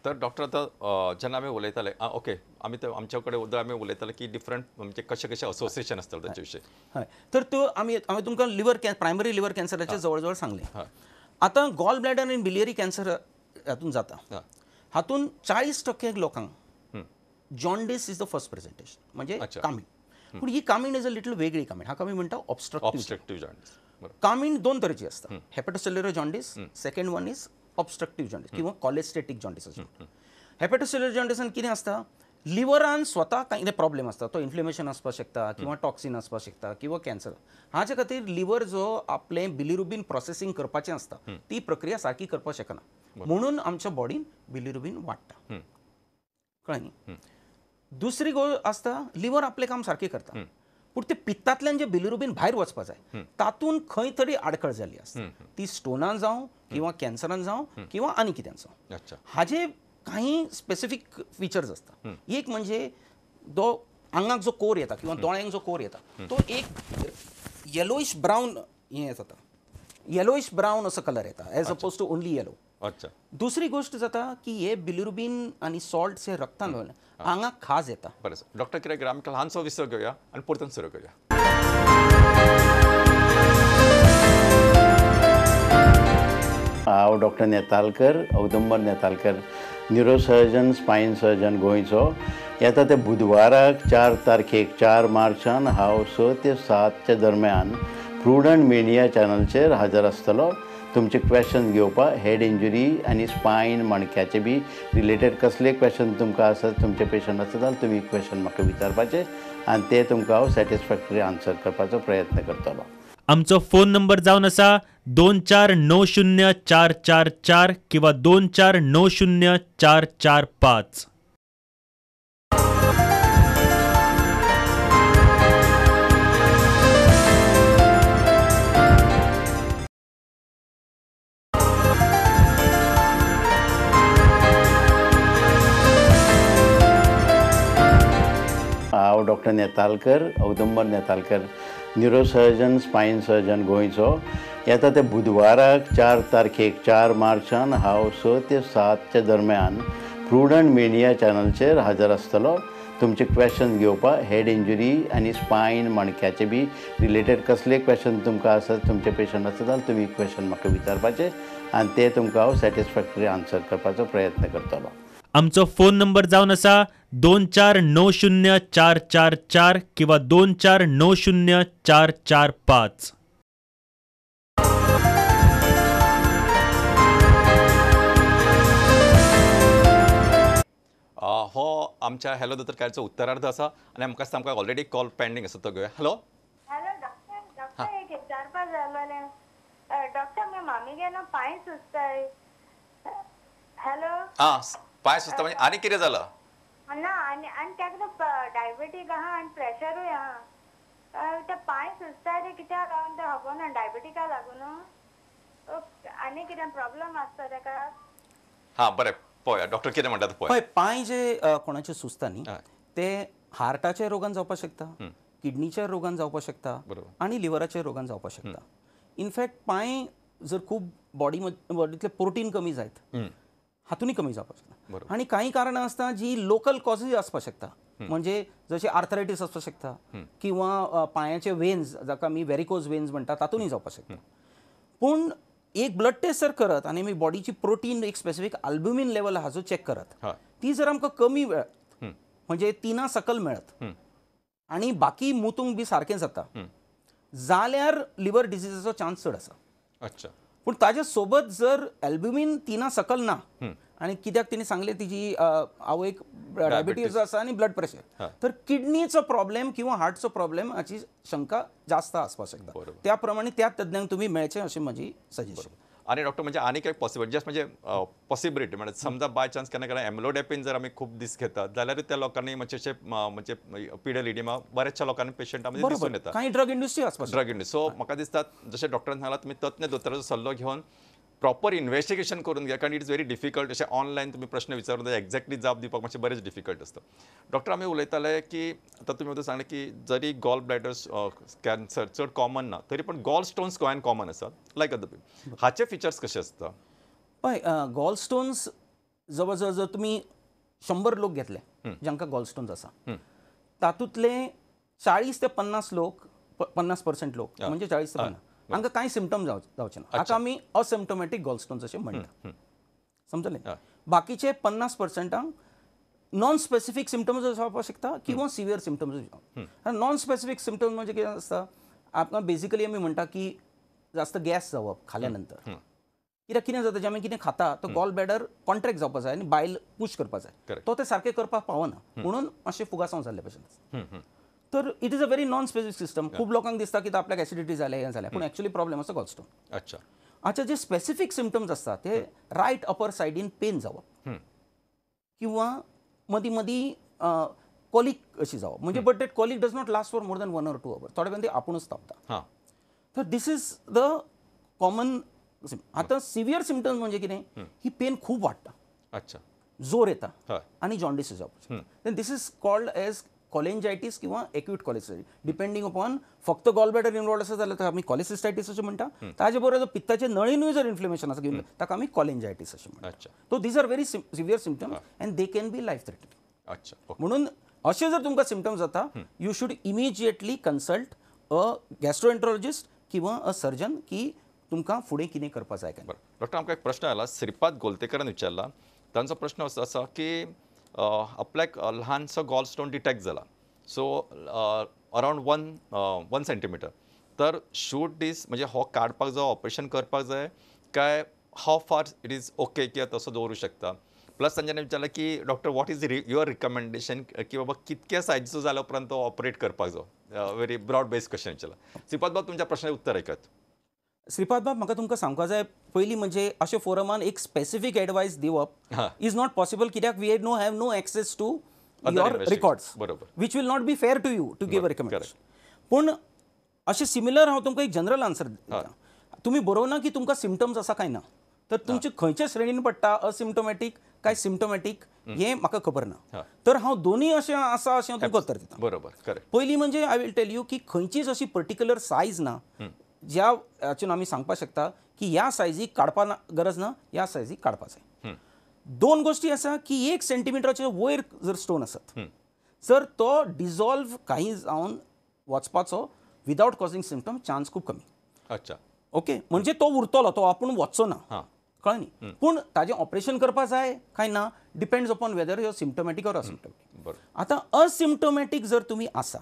तर डॉक्टर आतां जेन्ना आमी उलयताले ओके आमी आमचे कडेन आमी उलयताले की डिफरंट म्हणजे कशें कशें असोसिएशन आसता ताचे विशीं. हय, तर त्यो हांवें तुमकां प्रायमरी लिव्हर कॅन्सराचे जवळ जवळ सांगलें. आतां गॉल ब्लॅडर आनी बिलियरी कॅन्सर हातून जाता. हातून 40% लोकांक jaundice is the first presentation, म्हणजे कामीण. पूण ही कामीण इज अ लिटल वेगळी कामीण. हाका आमी म्हणटा ऑब्स्ट्रक्टिव्ह जॉन्डिस. कामीण दोन तरेची आसता, hepatocellular jaundice, second one is obstructive jaundice किंवा कॉलेस्टेटीक जॉन्डिस अशें. हेपॅटोसेल्युलर जॉन्डिसान कितें आसता, लिव्हरान स्वता कांय प्रॉब्लेम आसता, तो इन्फ्लेमेशन आसपाक शकता किंवा टॉक्सिन आसपाक शकता किंवा कॅन्सर. हाचे खातीर लिव्हर जो आपलें बिलिरुबीन प्रोसेसिंग करपाचें आसता ती प्रक्रिया सारकी करपाक शकना, म्हणून आमच्या बॉडीन बिलिरुबीन वाडटा. कळ्ळें न्ही. दुसरी गोष्ट आसता, लिव्हर आपलें काम सारकें करता, पूण ते पित्तांतल्यान जे बिलिरुबीन भायर वचपाक जाय तातूंत खंय तरी आडखळ जाल्ली आसता. ती स्टोनान जावं किंवा कॅन्सरान जावं किंवा आनी कित्यान जावं. हाजे काही स्पेसिफीक फिचर्स आसता. एक म्हणजे जो आंगाक जो कोर येता किंवा दोळ्यांक जो कोर येता तो एक येलोइश ब्रावन हें जाता, येलोइश ब्रावन असो कलर येता as opposed to only yellow. दुसरी गोष्ट जाता की हे बिलिरुबीन आनी सॉल्ट हे रक्तान वयल्यान आंगाक खाज येता. बरें डॉक्टर कितें आमी ल्हानसो विसर घेवया आनी परतून सुरू करूया. हांव डॉक्टर नेतालकर, औदुंबर नेतालकर, न्युरोसर्जन, स्पायन सर्जन गोंयचो. येता ते बुधवाराक 4 तारखेक 4 मार्चान हांव 6 ते 7 दरम्यान प्रुडंट मिडिया चॅनलचेर हजर आसतलो. तुमचे क्वेश्चन घेवपाक हेड इंजुरी आनी स्पायन मणक्याचे बी रिलेटेड कसले क्वेश्चन तुमकां आसत, तुमचे पेशंट आसत जाल्यार तुमी क्वेश्चन म्हाका विचारपाचे आनी ते तुमकां हांव सॅटिस्फॅक्टरी आन्सर करपाचो प्रयत्न करतलो. आमचो फोन नंबर जावन आसा 24904444 किंवा 24904445. हांव डॉक्टर नेतालकर, औदुंबर नेतालकर, न्युरोसर्जन, स्पायन सर्जन गोंयचो. येता ते बुधवाराक 4 तारखेक 4 मार्चान हांव 6 ते 7 दरम्यान प्रुडंट मिडिया चॅनलचेर हजर आसतलो. तुमचे क्वेश्चन घेवपाक हेड इंजुरी आनी स्पायन मणक्याचे बी रिलेटेड कसले क्वेश्चन तुमकां आसत, तुमचे पेशंट आसत जाल्यार तुमी क्वेश्चन म्हाका विचारपाचे आनी ते तुमकां हांव सॅटिस्फॅक्टरी आन्सर करपाचो प्रयत्न करतलो. आमचो फोन नंबर जावन आसा 24904444 किंवा 24904445. हो आमच्या हॅलो दोतोर कार्याचो उत्तरार्ध आसा आनी आमकां दिसता आमकां ऑलरेडी कॉल पेंडींग आसा तो घेवया. हॅलो डॉक्टर एक विचारपाक जाय आसलें. डॉक्टर मी मामी न्हू पांय सुचताय. हॅलो पांय सुचता म्हणजे आनी कितें जालां? ना आनी ताका डायबेटीक आहा आनी प्रेशरूय आहा. ते पांय सुचताय ते कित्याक लागून ते खबर ना, डायबेटिका लागून आनी कितें प्रॉब्लेम आसता ताका? बरें पळया डॉक्टर कितें म्हणटा पळय. पळय पांय जे कोणाचे सुचता न्ही ते हार्टाच्या रोगान जावपाक शकता, किडनीच्या रोगान जावपाक शकता आनी लिव्हराच्या रोगान जावपाक शकता. इनफॅक्ट पांय जर खूब बॉडीतले प्रोटीन कमी जायत हातूनय कमी जावपाक शकता. आनी कांय कारणां आसता जी लोकल कॉजीस आसपाक शकता, म्हणजे जशें आर्थरायटीस आसपाक शकता किंवा पांयाचे वेन्स जाका आमी वेरिकोज वेन्स म्हणटा तातूनय जावपाक शकता. पूण एक ब्लड टेस्ट जर करत आनी आमी बॉडीची प्रोटीन एक स्पेसिफीक अल्ब्युमिन लेवल हाजो चॅक करत, ती जर आमकां कमी मेळत म्हणजे 3 सकल मेळत आनी बाकी मुतूंक बी सारकें जाता जाल्यार लिव्हर डिजीजाचो चान्स चड आसा. पूण ताजे सोबत जर अल्ब्युमिन 3 सकल ना आणि कित्याक तिने सांगले तिची आवयक डायबिटीज आसा आणि ब्लड प्रेशर, तर किडनीचो प्रॉब्लेम किंवा हार्टचो प्रॉब्लेम हाची शंका जास्त आसपाक शकता. त्या प्रमाणे त्या तज्ञांक तुम्ही मेळचे अशी माझी सजेशन. आणि डॉक्टर म्हणजे आणि काही पॉसिबल जस्ट म्हणजे पॉसिबिलिटी म्हणजे समजा बाय चान्स केन्ना केन्ना एम्लोडेपिन जर आम्ही खूप दीस घेतात जाल्यार त्या लोकांनी म्हणजे म्हणजे पिडोलिडिमा बऱ्याचशा लोकांनी पेशंटामध्ये दिसून येतात. काही ड्रग इंडस्ट्री आसपाक ड्रग इंडस्ट्री. सो म्हाका दिसता जशें डॉक्टरान सांगलां तुमी तज्ञ दोतोराचो सल्लो घेवन प्रॉपर इन्व्हेस्टिगेशन करून घ्या, कारण इट इज व्हेरी डिफिकल्ट. अशें ऑनलायन तुमी प्रश्न विचारून एक्झॅक्टली जाप दिवपाक मातशें बरेच डिफिकल्ट आसता. डॉक्टर आमी उलयताले की आतां तुमी मदीं सांगलें की जरी गॉल ब्लॅडर्स कॅन्सर चड कॉमन ना तरी पण गॉल स्टोन्स गोंयान कॉमन आसात लायक अदर पीपल. हाचे फिचर्स कशे आसता? पळय, गॉल स्टोन्स जवळ जवळ जर तुमी 100 लोक घेतले जांकां गॉल स्टोन्स आसा, तातूंतले 40 ते 50 लोक 50% लोक म्हणजे 40 ते 50 हांकां कांय सिम्पटम जावचे ना. हाका आमी असिम्पटोमॅटीक गॉल स्टोन्स अशें म्हणटा. समजलें? बाकीचे 50%ांक नॉन स्पेसिफीक सिम्पटम्स जावपाक शकता किंवा सिवियर सिम्पटम्स जावप. नॉन स्पेसिफीक सिम्पटम्स म्हणजे कितें आसता, आमकां बेसिकली आमी म्हणटा की जास्त गॅस जावप खाल्या नंतर. कित्याक कितें जाता, जें आमी कितें खाता तो गॉल ब्लॅडर कॉन्ट्रॅक्ट जावपाक जाय आनी बायल पुश करपाक जाय, तो ते सारकें करपाक पावना म्हणून मातशें फुगासांव जाल्ले भशेन आसता. तर it is a very non specific system. खूब लोकांक दिसता की आपल्याक एसिडिटी जाले हें जालें, पूण एक्चुअली प्रॉब्लेम आसा गॉल स्टोन. अच्छा, जे स्पेसिफीक सिम्पटम्स आसता ते रायट अपर सायडीन पेन जावप किंवा मदीं मदीं कॉलीक अशी जावप. म्हणजे but that colic does not last for more than 1 or 2 hours. थोडे वेळान ती आपुणूच तापता. तर दीस इज द कॉमन. आता सिवियर सिम्पटम्स म्हणजे कितें, ही पेन खूप वाडटा, अच्छा, जोर येता आणि जॉन्डिस जावपाचें. Then this is called as cholangitis किंवा एक्यूट कॉलेसिस्टायटीस, डिपेंडिंग अपॉन फक्त गॉल ब्लॅडर इन्वॉल्ड आसा जाल्यार आमी कॉलेसिस्टायटीस अशें म्हणटा. ताजे बरोबर पित्ताचे नळीनूय जर इन्फ्लेमेशन आसा घेवन ताका आमी कॉलेंजायटीस अशें म्हणटा. So these are very severe symptoms and they can be life threatening. अच्छा, म्हणून अशें जर तुमकां सिम्पटम्स जाता, you should immediately consult a gastroenterologist किंवा अ सर्जन की तुमकां फुडें कितें करपाक जाय काय. डॉक्टर, आमकां एक प्रश्न आयला, श्रीपाद गोलतेकरान विचारला. तांचो प्रश्न असो आसा की आपल्याक ल्हानसो गॉल स्टोन डिटेक्ट जाला, सो अरावंड 1 सेंटीमीटर, तर शूड दीस म्हणजे हो काडपाक जाय, ऑपरेशन करपाक जाय काय हाव फार इट इज ओके की तसो दवरूं शकता. प्लस तांच्यांनी विचारलें की doctor what is your recommendation की बाबा कितक्या सायजीचो जाल्या उपरांत तो ऑपरेट करपाक जाय. व्हेरी ब्रॉड बेस क्वेश्चन विचारला. श्रीपाद बाब, तुमच्या प्रश्नाचें उत्तर ऐकात. श्रीपाद बाब, म्हाका तुमकां सांगपाक जाय, पयलीं म्हणजे अशे फोरमान एक स्पेसिफीक एडवायस दिवप इज नॉट पॉसिबल, कित्याक we have no access to your records, which will not be fair to you to give a recommendation. पूण अशें सिमिलर हांव तुमकां एक जनरल आन्सर दिता. तुमी बरोवना की तुमकां सिम्पटम्स आसा काय ना, तर तुमचे खंयच्या श्रेणीन पडटा, असिम्पटोमॅटीक काय सिम्पटोमॅटीक, हें म्हाका खबर ना. तर हांव दोनूय अशें आसा अशें तुमकां उत्तर दिता. बरोबर, करेक्ट. पयलीं म्हणजे आय विल टेल यू की खंयचीच अशी पर्टिक्युलर सायज ना ज्या हातून आमी सांगपाक शकता की ह्या सायजीक काडपा गरज ना, ह्या सायजीक काडपाक जाय. 2 गोश्टी आसा की 1 सेंटीमिटराचे वयर जर स्टोन आसत, जर तो डिजॉल्व काही जावन वचपाचो विदाउट कॉजिंग सिम्पटम चान्स खूब कमी. अच्छा, ओके, म्हणजे तो उरतलो, तो आपूण वचचो ना, कळ्ळें न्ही. पूण ताजें ऑपरेशन करपाक जाय काय ना, depends upon whether your symptomatic or asymptomatic. आतां असिम्पटोमॅटीक जर तुमी आसा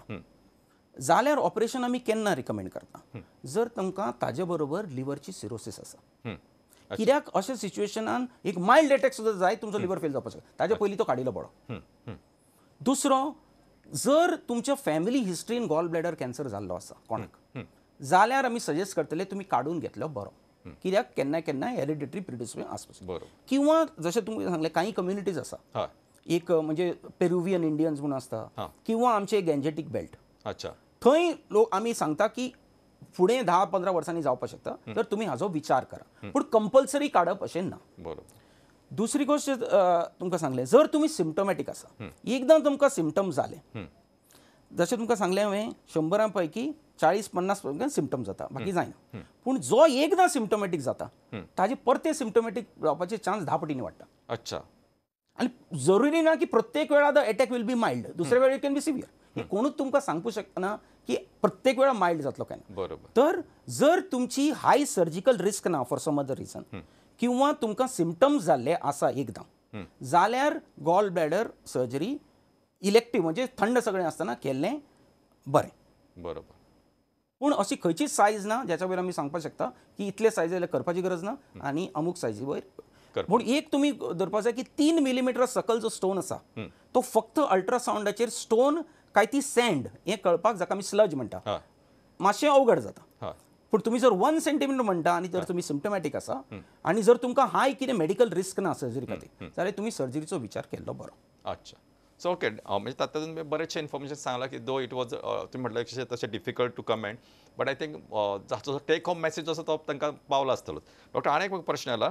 जाल्यार ऑपरेशन आमी केन्ना रिकमेंड करता, जर तुमकां ताजे बरोबर लिव्हरची सिरोसीस आसा. कित्याक अशा सिच्युएशनान एक मायल्ड अटॅक सुद्दां जाय, तुमचो लिव्हर फेल जावपाचो, ताजे पयलीं तो काडिलो बरो. दुसरो, जर तुमच्या फॅमिली हिस्ट्रीन गॉल ब्लॅडर कॅन्सर जाल्लो आसा कोणाक, जाल्यार आमी सजेस्ट करतले तुमी काडून घेतलो बरो, कित्याक केन्ना केन्ना हेरिडिटरी प्रिडिस्पोजिशन आसपाक. किंवा जशें तुमी सांगलें काही कम्युनिटीज आसा, एक म्हणजे पेरुवियन इंडियन्स म्हणून आसता किंवा आमचे गॅन्जेटीक बेल्ट. अच्छा, थंय लोक आमी सांगता की फुडें 10-15 वर्सांनी जावपाक शकता, तर तुमी हाजो विचार करा, पूण कंपल्सरी काडप अशें ना. बरोबर. दुसरी गोष्ट तुमकां सांगलें, जर तुमी सिम्पटोमॅटीक आसा, एकदां तुमकां सिम्पटम जाले, जशें तुमकां सांगलें हांवें 100 पैकी 40-50 सिम्पटम जाता, बाकी जायना. पूण जो एकदां सिम्पटोमॅटीक जाता ताजे परते सिम्पटोमॅटीक जावपाचे चान्स 10 पटींनी वाडटा. अच्छा, आनी जरुरी ना की प्रत्येक वेळा the attack will be mild, दुसऱ्या वेळी कॅन बी सिवियर. हे कोणूच तुमकां सांगू शकना की प्रत्येक वेळा मायल्ड जातलो काय ना. बरोबर. तर जर तुमची हाय सर्जिकल रिस्क ना फॉर सम अदर रिजन, किंवा तुमकां सिम्पटम्स जाल्ले आसा एकदां, जाल्यार गॉल ब्लॅडर सर्जरी इलेक्टीव म्हणजे थंड सगळें आसतना केल्लें बरें. बरोबर. पूण अशी खंयचीच सायज ना ज्याच्या वयर आमी सांगपाक शकता की इतले सायज जाल्यार करपाची गरज ना आनी अमूक सायजी वयर पूण एक तुमी धरपाक जाय की 3 मिलीमीटर सकल जो स्टोन आसा तो फक्त अल्ट्रासाउंडाचेर स्टोन काय ती सँड हें कळपाक जाका आमी स्लज म्हणटा मातशें अवघड जाता. पूण तुमी जर 1 सेंटीमीटर म्हणटा आनी जर तुमी सिम्पटमॅटीक आसा आनी जर तुमकां हाय कितें मेडिकल रिस्क ना सर्जरी खातीर जाल्यार तुमी सर्जरीचो विचार केल्लो बरो. अच्छा. सो ओके, म्हणजे तातूंत बरेचशे इन्फॉर्मेशन सांगलां की दो इट वॉज तुम्ही म्हटलं तशें difficult to comment, but I think जाचो टेक होम मेसेज आसा तो तांकां पावला आसतलो. डॉक्टर, आनी एक प्रश्न आला.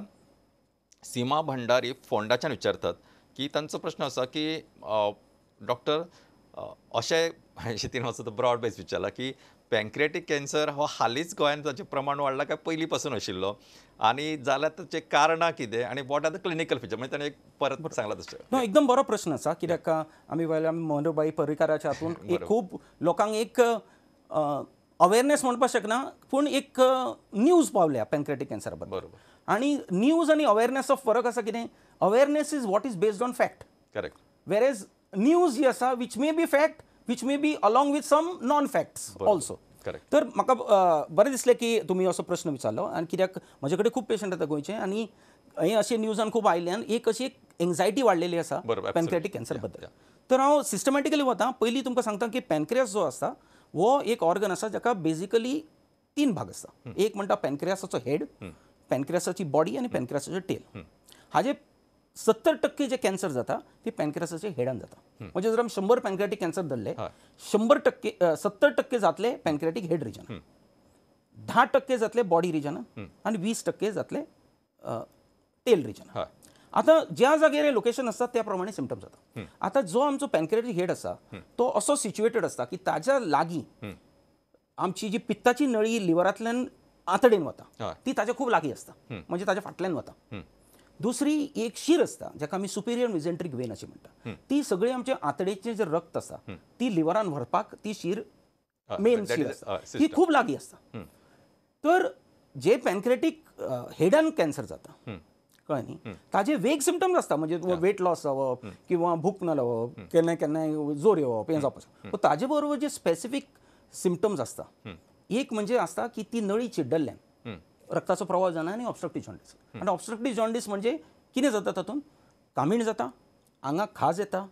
सीमा भंडारी फोंडाच्यान विचारतात की तांचो प्रश्न आसा की डॉक्टर अशें तिणें असो ब्रॉड बेस विचारला की पॅन्क्रिएटीक कॅन्सर हो हालींच गोंयांत ताचें प्रमाण वाडला काय पयलीं पासून आशिल्लो, आनी जाल्यार ताचें कारणां कितें आनी what are the clinical feature, म्हणजे ताणें एक परत सांगला तशें. नो, एकदम बरो प्रश्न आसा. कित्याक आमी मनोबाई पर्रीकाराच्या हातूंत एक खूब लोकांक एक अवेरनेस म्हणपाक शकना पूण एक न्यूज पावल्या पॅन्क्रिएटीक कॅन्सरा बद्दल. बरोबर. आनी न्यूज आनी अवेरनेस ऑफ फरक आसा कितें. Awareness is what is based on fact. Correct. Whereas news जी आसा which may be fact which may be along with some non-facts also. Correct. तर म्हाका बरें दिसलें की तुमी असो प्रश्न विचारलो. आनी कित्याक म्हजे कडेन खूब पेशंट येता गोंयचे आनी हें अशें न्यूजान खूब आयिल्ल्यान एक अशी एंग्जायटी वाडलेली आसा पॅन्क्रिएटीक कॅन्सर बद्दल. तर हांव सिस्टमॅटिकली वता. पयलीं तुमकां सांगता की पॅन्क्रियास जो आसा हो एक ऑर्गन आसा जाका बेजिकली 3 भाग आसता. एक म्हणटा पॅन्क्रियासाचो हेड, पॅन्क्रियासाची बॉडी आनी पॅन्क्रियासाचो टेल. हाजे 70% जे कॅन्सर जाता ती पॅन्क्रियासाच्या हेडान जाता. म्हणजे जर आमी 100 पॅन्क्रिएटीक कॅन्सर धरले 70% जातले पॅन्क्रिएटीक हेड रिजन, 10% जातले बॉडी रिजन आनी 20% जातले टेल रिजन. आता ज्या जाग्यार लोकेशन आसता त्या प्रमाणे सिम्पटम जाता. आता जो आमचो पॅन्क्रिएटीक हेड आसा तो असो सिच्युएटेड आसता की ताच्या लागीं आमची जी पित्ताची नळी लिव्हरांतल्यान आंतडेन वता ती ताच्या खूब लागीं आसता, म्हणजे ताच्या फाटल्यान वता. दुसरी एक शीर आसता जाका आमी सुपिरियर मिझेंट्रीक वेन अशी म्हणटा. ती सगळी आमचे आंतडेचें जे रक्त आसा ती लिव्हरान व्हरपाक ती शीर मेन शीर आसता, ती खूब लागीं आसता. तर जे पॅन्क्रिएटीक हेडान कॅन्सर जाता कळ्ळें न्ही, ताजे वेग सिम्पटम्स आसता. म्हणजे वेट लॉस जावप किंवा भूक न लागप, केन्ना केन्नाय जोर येवप, हें जावपाक शकता. पूण ताजे बरोबर जे स्पेसिफीक सिम्पटम्स आसता, एक म्हणजे आसता की ती नळी चिड्डल्ल्यान रक्ताचो प्रवाह जाना आनी ऑब्स्ट्रक्टीव जॉन्डिस. आनी ऑब्स्ट्रक्टीव जॉन्डिस म्हणजे कितें जाता तातूंत कामीण जाता, आंगाक खाज येता.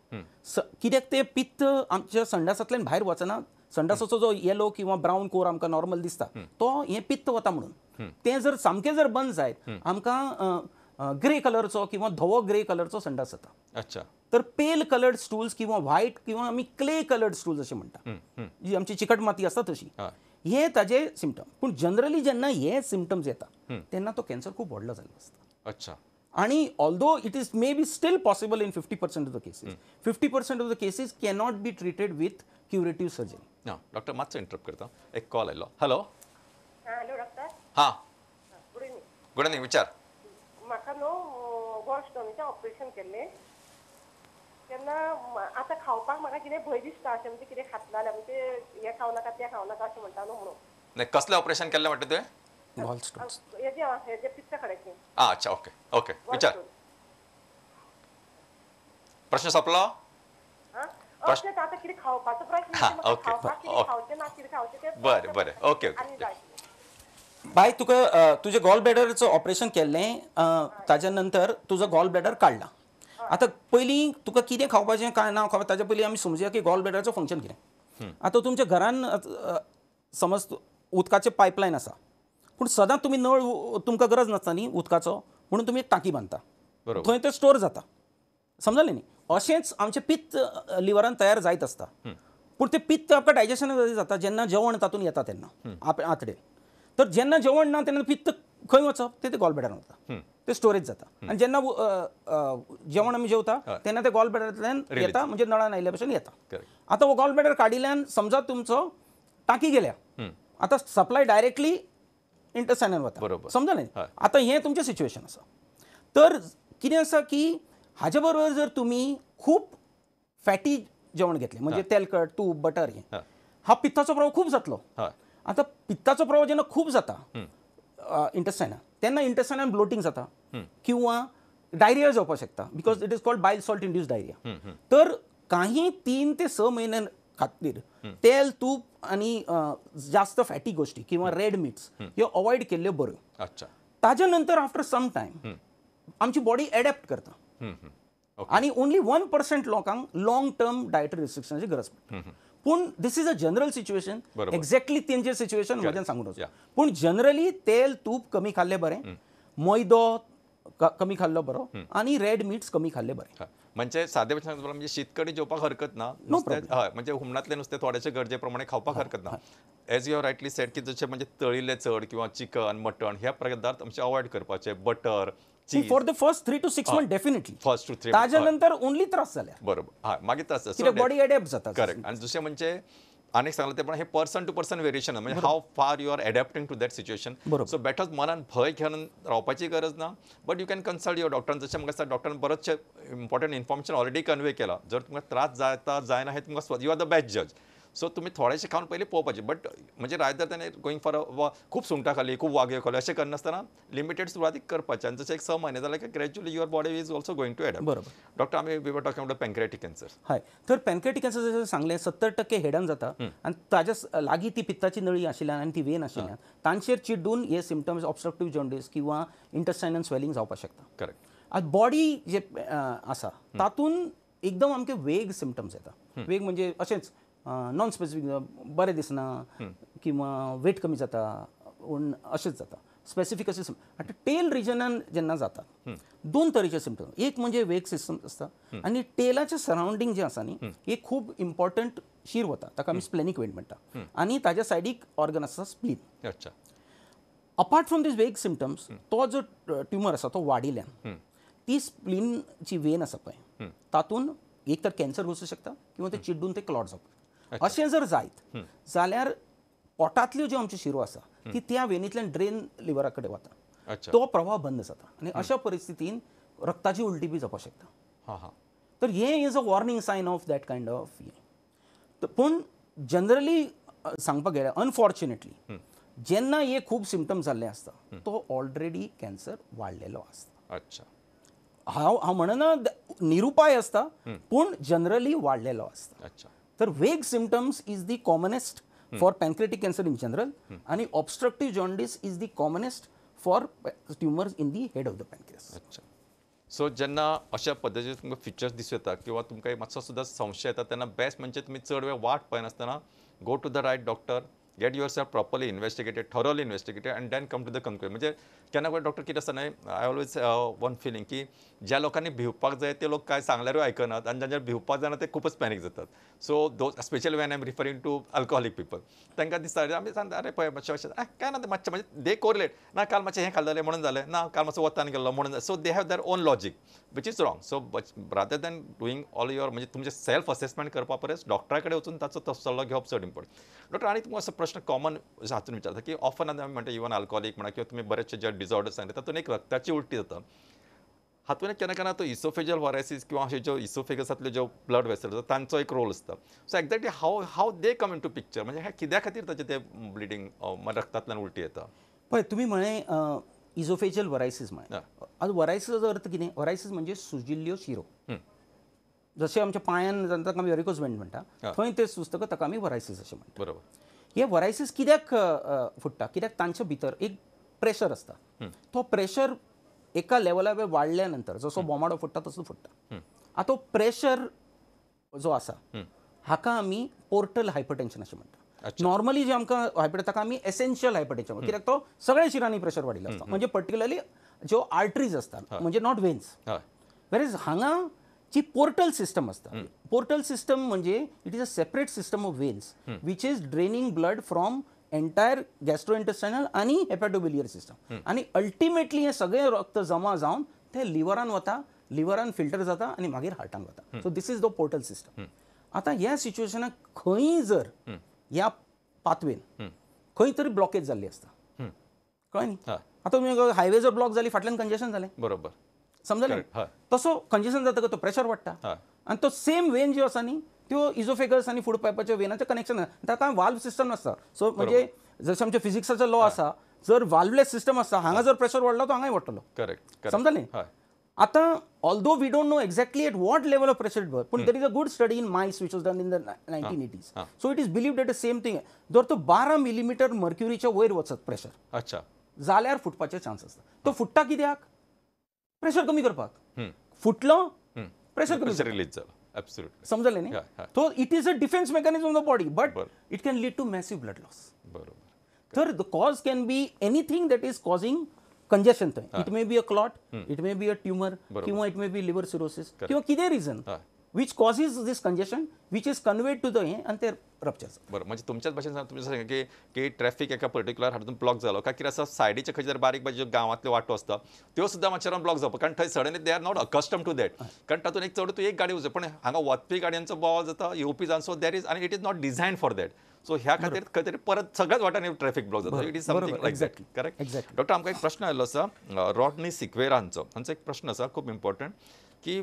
कित्याक ते पित्त आमच्या संडासांतल्यान भायर वचना. संडासाचो जो येलो किंवा ब्रावन कोर आमकां नॉर्मल दिसता तो हें पित्त वता म्हणून. तें जर सामकें जर बंद जायत आमकां ग्रे कलरचो किंवा धवो ग्रे कलरचो संडास जाता. अच्छा. तर पेल कलर्ड स्टूल्स किंवा व्हायट किंवा आमी क्ले कलर्ड स्टूल्स अशें म्हणटा, जी आमची चिकट माती आसता तशी, हे ताजे सिम्पटम. पूण जनरली जेन्ना हे सिम्पटम्स येता तेन्ना तो कॅन्सर खूब व्हडलो जाल्लो आसता. अच्छा. आणि although it is may be steel possible in 50% of the cases, 50% of the cases cannot be treated with curative surgery. Doctor मातसो इंटरप्ट करता, एक कॉल आयलो. हॅलो. Hello doctor. हां, गुड इवनिंग. गुड इवनिंग, विचार. म्हाका न्हू गॉलस्टोनीचें ऑपरेशन केल्लें तेन्ना आतां खावपाक म्हाका कितें भंय दिसता. अशें म्हणजे कितें खातलें जाल्यार म्हणजे हें खावं नाका तें खावं नाका अशें म्हणटा न्हू म्हणून. नाही, कसलें ऑपरेशन केल्लें म्हणटा तुवें? हेजे पित्त कडेचें. अच्छा, ओके ओके, विचार. प्रश्न सोंपलो? आतां कितें खावपाचो प्रश्न. खावचें ना कितें खावचें तें. बरें बरें, ओके ओके. बाय, तुका तुजें गॉल ब्लॅडरचं ऑपरेशन केल्लें, ताच्या नंतर तुजो गॉल ब्लॅडर काडला. आतां पयलीं तुका कितें खावपाचें काय ना खावपाचें ताच्या पयलीं आमी समजुया की गॉल ब्लॅडराचो फंक्शन कितें. आतां तुमच्या घरान समज उदकाचें पायपलायन आसा पूण सदांच तुमी नळ तुमकां गरज नासता न्ही उदकाचो, म्हणून तुमी एक टांकी बांदता, थंय तें स्टोर जाता. समजलें न्ही. अशेंच आमचें पित्त लिव्हरान तयार जायत आसता. पूण तें पित्त आमकां डायजेशन जाता जेन्ना जेवण तातूंत येता तेन्ना आंतडेन. तर जेन्ना जेवण ना तेन्ना पित्त खंय वचप ते गॉल ब्लॅडरान वता, ते स्टोरेज जाता. आनी जेन्ना जेवण आमी जेवता तेन्ना ते गॉल ब्लॅडरांतल्यान येता, म्हणजे नळान आयिल्ल्या भशेन येता. आतां हो गॉल ब्लॅडर काडिल्ल्यान समजा तुमचो टांकी गेल्या, आतां सप्लाय डायरेक्टली इंटेस्टायनान वता. समजलें. आतां हें तुमचें सिच्युएशन आसा. तर कितें आसा की हाजे बरोबर जर तुमी खूब फॅटी जेवण घेतलें, म्हणजे तेलकट, तूप, बटर, हें हा पित्ताचो प्रभाव खूब जातलो. आतां पित्ताचो प्रभाव जेन्ना खूब जाता इंटेस्टायनान तेन्ना इंटेस्टायनान ब्लोटिंग जाता किंवा डायरिया जावपाक शकता, बिकॉज इट इज कॉल्ड बायल सॉल्ट इंड्यूस्ड डायरिया. तर काही 3 ते 6 म्हयने खातीर तेल, तूप आनी जास्त फॅटी गोष्टी किंवा रेड मिट्स ह्यो अवॉयड केल्ल्यो बऱ्यो. अच्छा. ताज्या नंतर आफ्टर सम टायम आमची बॉडी एडॅप्ट करता आणि ओन्ली 1% लोकांक लॉंग टर्म डायटरी रिस्ट्रिक्शनाची गरज पडटा. पूण this is a general situation, exactly तेंचे सिच्युएशन म्हज्यान सांगून वचो. पूण जनरली तेल तूप कमी खाल्ले बरें, मैदो कमी खाल्लो बरो आणि रेड मीट्स कमी खाल्ले बरें. म्हणजे साधे भाशेन सांगपाक म्हणजे शीतकडी जेवपाक हरकत ना, हय म्हणजे हुमणातले नुस्तें थोडेशे गरजे प्रमाणे खावपाक हरकत ना. एज यू रायटली सेड की जशें म्हणजे तळिल्ले चड किंवा चिकन मटण हे पदार्थ आमचे अवॉयड करपाचे, butter cheese for the first 3 to 6 months definitely. First two 3 ताज्या नंतर ओनली त्रास जाल्यार बरोबर. हय मागीर त्रास कित्याक बॉडी एडॅप्ट जाता. करेक्ट. आणि दुसरें म्हणजे अनेक सांगलें ते पण हे पर्सन टू पर्सन वेरिएशन म्हणजे how far you are adapting to that situation. So better मनान भंय घेवन रावपाची गरज ना, but you can consult your doctor. जशें म्हाका दिसता डॉक्टरान बरेचशे इम्पॉर्टंट इन्फॉर्मेशन ऑलरेडी कन्वे केला. जर तुमकां त्रास जाता जायना हे तुमकां यू आर द बेस्ट जज. सो तुमी थोडेशें खावन पयलीं पळोवपाचें. बट म्हणजे रायदर देन गोईंग फॉर खूब सुंगटां खाली खूब वाग्यो खाल्यो अशें करनासतना लिमिटेड सुरवातीक करपाचें. आनी जशें एक 6 म्हयने जाले की gradually your body is also going to adapt. बरोबर. डॉक्टर आमी we were talking about pancreatic cancer. हय, तर पॅनक्रियाटिक कॅन्सर जशें सांगलें 70% हेडान जाता आनी ताज्या लागीं ती पित्ताची नळी आशिल्ल्यान आनी ती वेन आशिल्ल्यान तांचेर चिड्डून हे सिम्टम्स ऑब्स्ट्रक्टिव्ह जॉन्डिस किंवा इंटेस्टायनल स्वेलिंग जावपाक शकता. करेक्ट. आतां बॉडी जे आसा तातूंत एकदम आमकां वेग सिम्टम्स येता. वेग म्हणजे अशेंच नॉन स्पेसिफीक बरें दिसना किंवा वेट कमी जाता अशेंच जाता. स्पेसिफीक अशें आतां टेल रिजनान जेन्ना जाता 2 तरेचे सिम्टम्स. एक म्हणजे वेग सिस्टम आसता आनी टेलाचे सरावंडींग जे आसा न्ही एक खूब इम्पॉर्टंट शीर वता, ताका आमी स्प्लेनिक वेंट म्हणटा. आनी ताज्या सायडीक ऑर्गन आसता स्प्लीन. अच्छा. अपार्ट फ्रॉम दीस वेग सिम्टम्स तो जो ट्युमर आसा तो वाडिल्ल्यान ती स्प्लीनची वेन आसा पळय तातूंत एक तर कॅन्सर वचूं शकता किंवा ते चिड्डून ते क्लॉट जावपाक. अशें जर जायत जाल्यार पोटांतल्यो ज्यो आमच्यो शिरो आसा ती त्या वेनींतल्यान ड्रेन लिव्हरा कडेन वता. तो प्रवाह बंद जाता आनी अशा परिस्थितीन रक्ताची उलटी बी जावपाक शकता. तर हे is a warning sign of that kind of हे. पूण जनरली सांगपाक गेल्यार अनफॉर्च्युनेटली जेन्ना हे खूब सिम्टम्स जाल्ले आसता तो ऑलरेडी कॅन्सर वाडलेलो आसता. अच्छा. हांव म्हणना निरुपाय आसता पूण जनरली वाडलेलो आसता. अच्छा. तर vague symptoms is the commonest for pancreatic cancer in general आणि obstructive jaundice is the commonest for tumours in the head of the pancreas. अच्छा. सो जेन्ना अशा पद्दतीचे तुमकां फिचर्स दिसूं येता किंवा तुमकां मातसो सुद्दां संशय येता तेन्ना बेस्ट म्हणजे तुमी चड वेळ वाट पळयनासतना go to the right doctor, get yourself properly investigated, thoroughly investigated and then come to the conclusion. म्हणजे केन्ना केन्ना डॉक्टर कितें आसता न्हय, आय ऑलवेज वन फिलींग की ज्या लोकांनी भिवपाक जाय ते लोक काय सांगल्यारूय आयकनात आनी ज्यांच्यार भिवपाक जायना ते खूपच पॅनीक जातात. So those especially when I am referring to alcoholic people तांकां दिसता आमी सांगता अरे पळय मातशें अशें काय ना मातशें म्हणजे दे कोरिलेट ना काल मातशें हें खाल्लें म्हणून जालें ना काल मातसो वतान गेल्लो म्हणून. So they have their own logic which is wrong. So rather than doing all your म्हणजे तुमचें सेल्फ असेसमेंट करपा परस डॉक्टरा कडेन वचून ताचो सल्लो घेवप चड इम्पॉर्टंट. डॉक्टर आनी तुमकां असो प्रश्न कॉमन हातून विचारता की ऑफन आमी म्हणटा इवन अल्कोहॉलीक म्हणा किंवा तुम्ही बरेचशे जे डिसऑर्डर्स सांगता तातूंत एक रक्ताची उलटी जाता. हातून केन्ना केन्ना तो इसोफेजल व्हायरसीस किंवा अशे ज्यो इसोफेगसांतल्यो ज्यो ब्लड वेसल्स आसा तांचो एक रोल आसता. So exactly how they come in to picture म्हणजे हे कित्या खातीर ताचे ते ब्लिडींग रक्तांतल्यान उलटी येता. पळय तुमी म्हळें इझोफेजल वरायसीस म्हळें. आतां वरायसीसचो अर्थ कितें? वरायसीस म्हणजे सुजिल्ल्यो शिरो. जशें आमच्या पांयान जाता ताका आमी वेरिकोज वेंट म्हणटा थंय ते सुजतकच ताका आमी वरायसीस अशें म्हणटा. बरोबर. हे वरायसीस कित्याक फुट्टा? कित्याक तांच्या भितर एक प्रेशर आसता. तो प्रेशर एका लेवला वाडल्या नंतर जसो बोमाडो फुट्टा तसो फुट्टा. आतां तो प्रेशर जो आसा हाका आमी पोर्टल हायपरटेन्शन अशें म्हणटा. नॉर्मली जे आमकां हायपरटेन्शन ताका आमी एसेन्शियल हायपरटेन्शन कित्याक तो सगळ्या शिरांनी प्रेशर वाडिल्लो आसता म्हणजे पर्टिक्युलरली ज्यो आर्टरीज आसतात म्हणजे नॉट वेन्स. वेरेज हांगा जी पोर्टल सिस्टम आसता. पोर्टल सिस्टम म्हणजे it is a separate system of veins which is draining blood from entire gastrointestinal आणि हेपॅटोबिलियर सिस्टम आणि अल्टिमेटली हे सगळे रक्त जमा जावन ते लिव्हरान वता, लिव्हरान फिल्टर जाता आणि मागीर हार्टान वता. So this is the portal system. आता ह्या सिच्युएशनाक खंय जर ह्या पाथवेन खंय तरी ब्लॉकेज जाल्ली आसता कळ्ळें न्ही. आतां तुमी हायवे जर ब्लॉक जाली फाटल्यान कंजेशन जालें. बरोबर. समजलें. तसो कंजेशन जातकच तो प्रेशर वाडटा आनी तो सेम वेन ज्यो आसा न्ही त्यो इझोफेगस आनी फूड पायपाच्या वेनाचें कनेक्शन ताका वाल्व सिस्टम आसता. सो म्हणजे जशें आमच्या फिजिक्साचो लॉ आसा जर वाल्वलेस सिस्टम आसा हांगा जर प्रेशर वाडलो तो हांगाय वाडटलो. करेक्ट. समजलें. आतां although we don't know exactly at what level of pressure it work पूण there is a good study in mice which was done in the 1980s. So it is believed at the same thing. जर तो 12 millimetre मर्क्युरीच्या वयर वचत pressure अच्छा जाल्यार फुटपाचे chance आसता. तो फुट्टा कित्याक? प्रेशर कमी करपाक. फुटलो प्रेशर कमी रिलीज झालं. Absolutely. समजले न्ही. तो it is a defence mechanism of the body but it can lead to massive blood loss. बरोबर. तर the cause can be anything that is causing congestion. It may be a clot, it may be a tumour, किंवा it may be liver cirrhosis, किंवा कितें reason which causes this congestion which is conveyed to the हे आनी ते ruptures. बरं, म्हणजे तुमच्याच भाशेन तुमचे सांगा की ट्रॅफिक एका पर्टिक्युलर हातून ब्लॉक जालो काय कितें आसा सायडीचे खंय जर बारीक बारीक गांवांतल्यो वाटो आसता त्यो सुद्दां मातशें ब्लॉक जावप, कारण थंय suddenly they are not accustomed to that. कारण तातूंत एक चड तूं एक गाडी वचप, पण हांगा वचपी गाडयांचो बोवाळ जाता, येवपी जांचो दॅट इज, आनी it is not design for that. So ह्या खातीर खंय तरी परत सगळ्याच वाटांनी ट्रॅफिक ब्लॉक जाता. It is something like that. Correct. Doctor, आमकां एक प्रश्न आयलो आसा रॉडनी सिक्वेरांचो. हांचो एक प्रश्न आसा खूब इम्पॉर्टंट की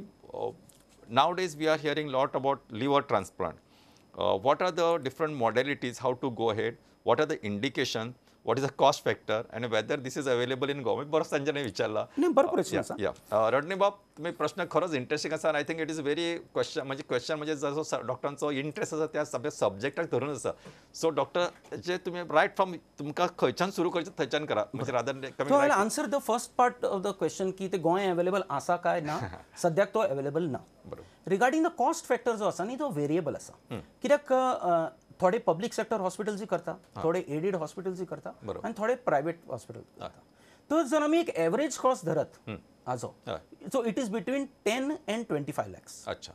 nowadays we are hearing a lot about liver transplant. What are the different modalities, how to go ahead, what are the indication, what is the cost factor, and whether this is available in government? बरं संजयने विचारला. नाही, बरोबर प्रश्न असा. रडणी बाब, तुम्ही प्रश्न खरंच इंटरेस्टिंग आसा. I think it is very question म्हणजे जसो डॉक्टरांचो इंटरेस्ट आसा त्या सगळ्या सब्जेक्टाक धरून आसा. सो डॉक्टर जे तुम्ही रायट फ्रॉम तुमकां खंयच्यान सुरू करचें थंयच्यान करा, म्हणजे rather I answer the first part of the question की ते गोंय अवेलेबल आसा काय ना. सद्याक तो अवेलेबल ना. रिगार्डिंग द कॉस्ट फॅक्टर जो आसा न्ही तो वेरिएबल आसा. कित्याक थोडे पब्लीक सेक्टर हॉस्पिटल्स करता, थोडे एडीड हॉस्पिटल्स करता, आनी थोडे प्रायवेट हॉस्पिटल करता. तर जर आमी एक एवरेज कॉस्ट धरत आजो, so it is between 10 and 25 lakhs. अच्छा,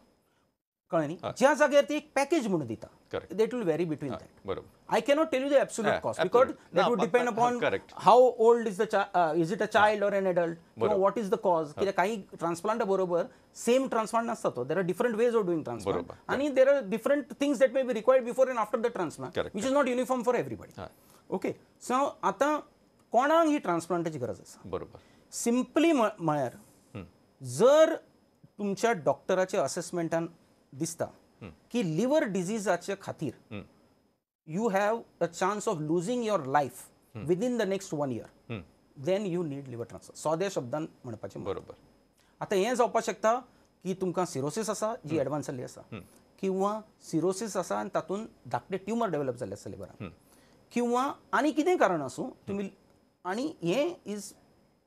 कळ्ळें न्ही. ज्या जाग्यार ती एक पॅकेज म्हणून दिता, देट विल वेरी बिटवीन दॅट. बरोबर. I cannot tell you the absolute cost because that would depend upon how old is the child, is it a child or an adult, what is the cause. कित्याक काही ट्रान्सप्लांटा बरोबर same transplant नसता तो. there are different ways of doing transplant and there are different things that may be required before and after the transplant, which is not uniform for everybody. Okay, so आता कोणाक ही ट्रान्सप्लांटाची गरज आसा. बरोबर. Simply म्हळ्यार जर तुमच्या डॉक्टराच्या असेसमेंटान दिसता की लिव्हर डिजीजाच्या खातीर you have a chance of losing your life within the next 1 year, then you need liver transplant. सोद्या शब्दान म्हणपाचें. बरोबर. आतां हें जावपाक शकता की तुमकां सिरोसीस आसा जी एडवान्स जाल्ली आसा, किंवा सिरोसीस आसा आनी तातूंत धाकटे ट्युमर डेवलप जाल्ले आसा लिव्हरान, किंवा आनी कितेंय कारण आसूं तुमी, आनी हें इज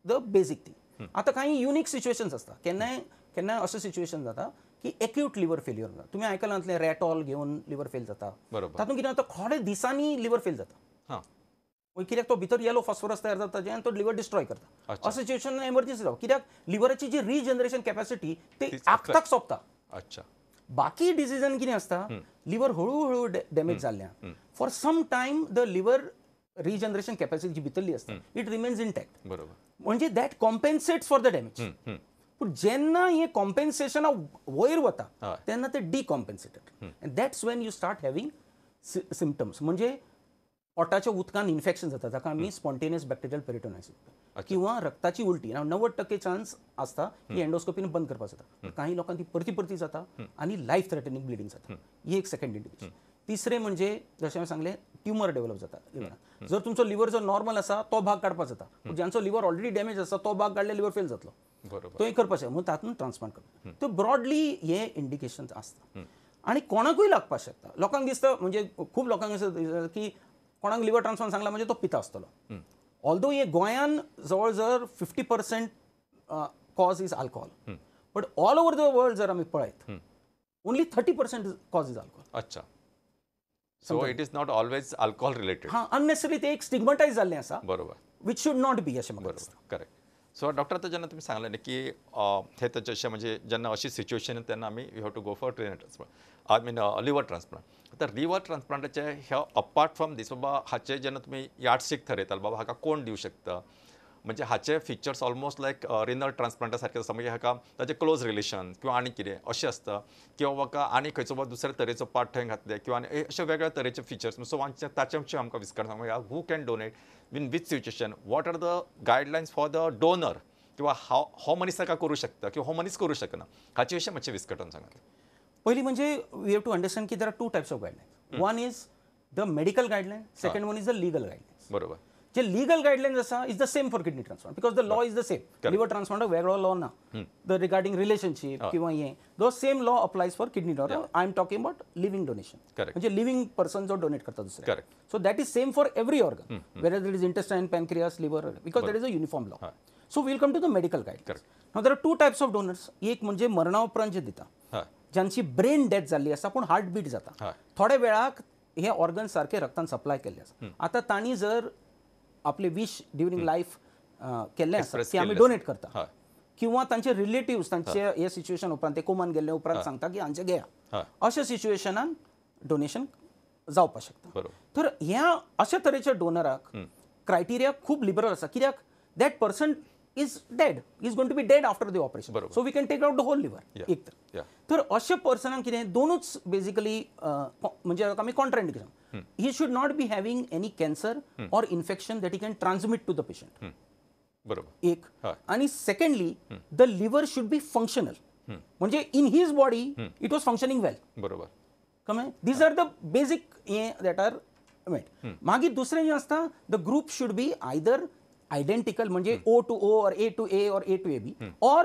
द बेसीक थिंग. आतां कांय युनीक सिच्युएशन्स आसता. केन्नाय अशें सिच्युएशन जाता की एक्यूट लिव्हर फेल्युअर जाता. तुम्ही आयकलां रॅटॉल घेवन लिव्हर फेल जाता. तातूंत कितें जाता, थोडे दिसांनी लिव्हर फेल जाता. कित्याक तो भितर येलो फॉस्फरस तयार जाता जे आनी तो लिव्हर डिस्ट्रॉय करता. असं सिच्युएशन एमर्जन्सी जावं. कित्याक लिव्हराची जी रिजनरेशन कॅपॅसिटी ते आखताक सोंपता. अच्छा. बाकी डिसिजन कितें आसता, लिव्हर हळू डॅमेज जाल्ल्यान for some time the liver regeneration capacity जी भितरली आसता इट रिमेन्स इंटॅक्ट. बरोबर. म्हणजे that compensates for the damage. पूण जेन्ना हे कॉम्पेन्सेशना वयर वता तेन्ना ते decompensated, and that's when you start having symptoms. म्हणजे पोटाच्या उदकान इन्फेक्शन जाता, ताका आमी स्पॉन्टेनियस बॅक्टेरियल पेरिटोनायटीस, किंवा रक्ताची उलटी. 90% चान्स आसता ही एंडोस्कोपीन बंद करपाक जाता. काही लोकांक ती परती जाता आनी लायफ थ्रेटनिंग ब्लिडींग जाता. ही एक सेकंड इंडिकेशन. तिसरें म्हणजे जशें हांवें सांगलें ट्युमर डेवलप जाता लिव्हरान. जर तुमचो लिव्हर जर नॉर्मल आसा तो भाग काडपाक जाता, पूण ज्यांचो लिव्हर ऑलरेडी डॅमेज आसा तो भाग काडल्यार लिव्हर फेल जातलो. तोय करपाचें म्हणून तातूंत ट्रान्सप्लांट करता. तो ब्रॉडली हे इंडिकेशन आसता आनी कोणाकूय लागपाक शकता. लोकांक दिसता, म्हणजे खूब लोकांक दिसता की कोणाक लिव्हर ट्रान्सप्लांट सांगला म्हणजे तो पिता आसतलो. ऑल्दो हे गोंयान जवळ जर 50% cause is alcohol, but all over the world जर आमी पळयत ओन्ली 30% कॉज इज अल्कोहॉल. अच्छा. So it is not always alcohol related. Unnecessary ते एक स्टिग्मटायज जाल्लें आसा. बरोबर. विच शूड नॉट बी अशें म्हाका दिसता. करेक्ट. सो डॉक्टर, आता जेन्ना तुम्ही सांगलें की हे तशें म्हणजे जेन्ना अशी सिच्युएशन तेन्ना आमी you have to go for transplant, I mean liver transplant. तर लिव्हर ट्रान्सप्लांटाचे ह्या अपार्ट फ्रॉम दीस बाबा हाचे जेन्ना तुमी यार्डस्टिक ठरयताल बाबा हाका कोण दिवं शकता, म्हणजे हाचे फिचर्स ऑलमोस्ट लायक रिनल ट्रान्सप्लांटा सारके आसता. म्हणजे हाका ताचे क्लोज रिलेशन किंवा आनी कितें अशें आसता, किंवा म्हाका आनी खंयचो बाबा दुसऱ्या तरेचो पार्ट थंय घातले, किंवा अशे वेगळ्या तरेचे फिचर्स. सो ताचे विशीं आमकां विस्तार सांगा. Who can donate in which situation, what are the guidelines for the donor, किंवा हो मनीस ताका करूं शकता किंवा हो मनीस करूं शकना, हाचे विशीं मातशें विस्कटून सांगात. पयलीं म्हणजे वी हॅव टू अंडरस्टँड की there are 2 types of guidelines. One is the medical guideline, second one is the legal guidelines. बरोबर. जे लीगल गायडलायन्स आसा is the same for kidney transplant, because the law is the same. Liver ट्रान्सप्लांटाक वेगळो law ना. The regarding relationship किंवा हे though same law applies for kidney donor. I am talking about living donation, म्हणजे living person जो donate करता दुसऱ्या. So that is same for every organ, whether it is intestine, pancreas, liver, because that is a uniform law. So we'll come to the medical guidance. Now there are 2 types of donors. एक म्हणजे मरणा उपरांत जे दिता, ज्यांची brain death जाल्ली आसा पूण हार्टबीट जाता, थोड्या वेळाक हे ऑर्गन सारखे रक्तान सप्लाय केल्ले आसा. आतां तांणी जर आपले विश ड्युरींग लायफ केल्ले आसा की आमी डोनेट करता, किंवा तांचे रिलेटिव्स तांचे हे सिच्युएशन उपरांत ते कोमान गेल्ले उपरांत सांगता की हांचे घेया, अशा सिच्युएशनान डोनेशन जावपाक शकता. तर ह्या अशा तरेच्या डोनराक क्रायटेरिया खूब लिबरल आसा. कित्याक that person is dead, is going to be dead after the operation, so we can take out the whole liver. एक तर अशा पर्सनाक कितें दोनूच बेसिकली म्हणजे आमी contraindication, he should not be having any cancer or infection that he can transmit to the patient. बरोबर. एक आणि secondly the liver should be functional, म्हणजे in his body it was functioning well. बरोबर. कळ्ळें. These are the basic हे that R मेट. मागीर दुसरें जें आसता, the group should be either identical म्हणजे O to O or A to A or A to AB or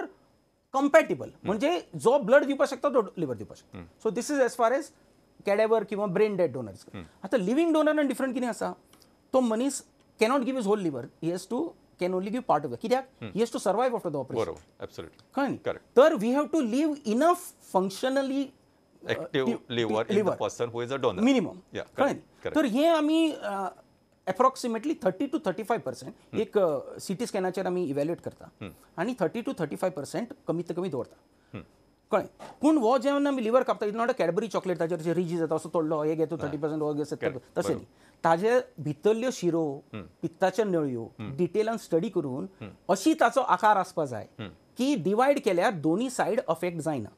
compatible, म्हणजे जो ब्लड दिवपाक शकता तो लिव्हर दिवपाक शकता. So this is as far as cadaver किंवा ब्रेन डेड डोनर्स. आता लिव्हिंग डोनर आनी डिफरंट कितें आसा, तो मनीस cannot give his whole liver, he has to can only give part of it. कित्याक he has to survive after the operation. बरोबर. Absolutely. कळ्ळें न्ही. तर we have to leave enough functionally active liver in the person who is a donor minimum. तर हे आमी approximately 30 to 35% एक CT स्कॅनाचेर आमी इव्हॅल्युएट करता आनी 30 to 35% कमीत कमी दवरता. कळ्ळें. पूण हो जेन्ना आमी लिव्हर कापता, is not a Cadbury chocolate ताचेर जे रिजीस येता असो तोडलो, हे घेतो 30% हो घेता तशें न्ही. ताजे भितरल्यो शिरो, पित्ताच्यो नळयो डिटेलान स्टडी करून अशी ताचो आकार आसपा जाय की डिवायड केल्यार दोनी सायड अफेक्ट जायना,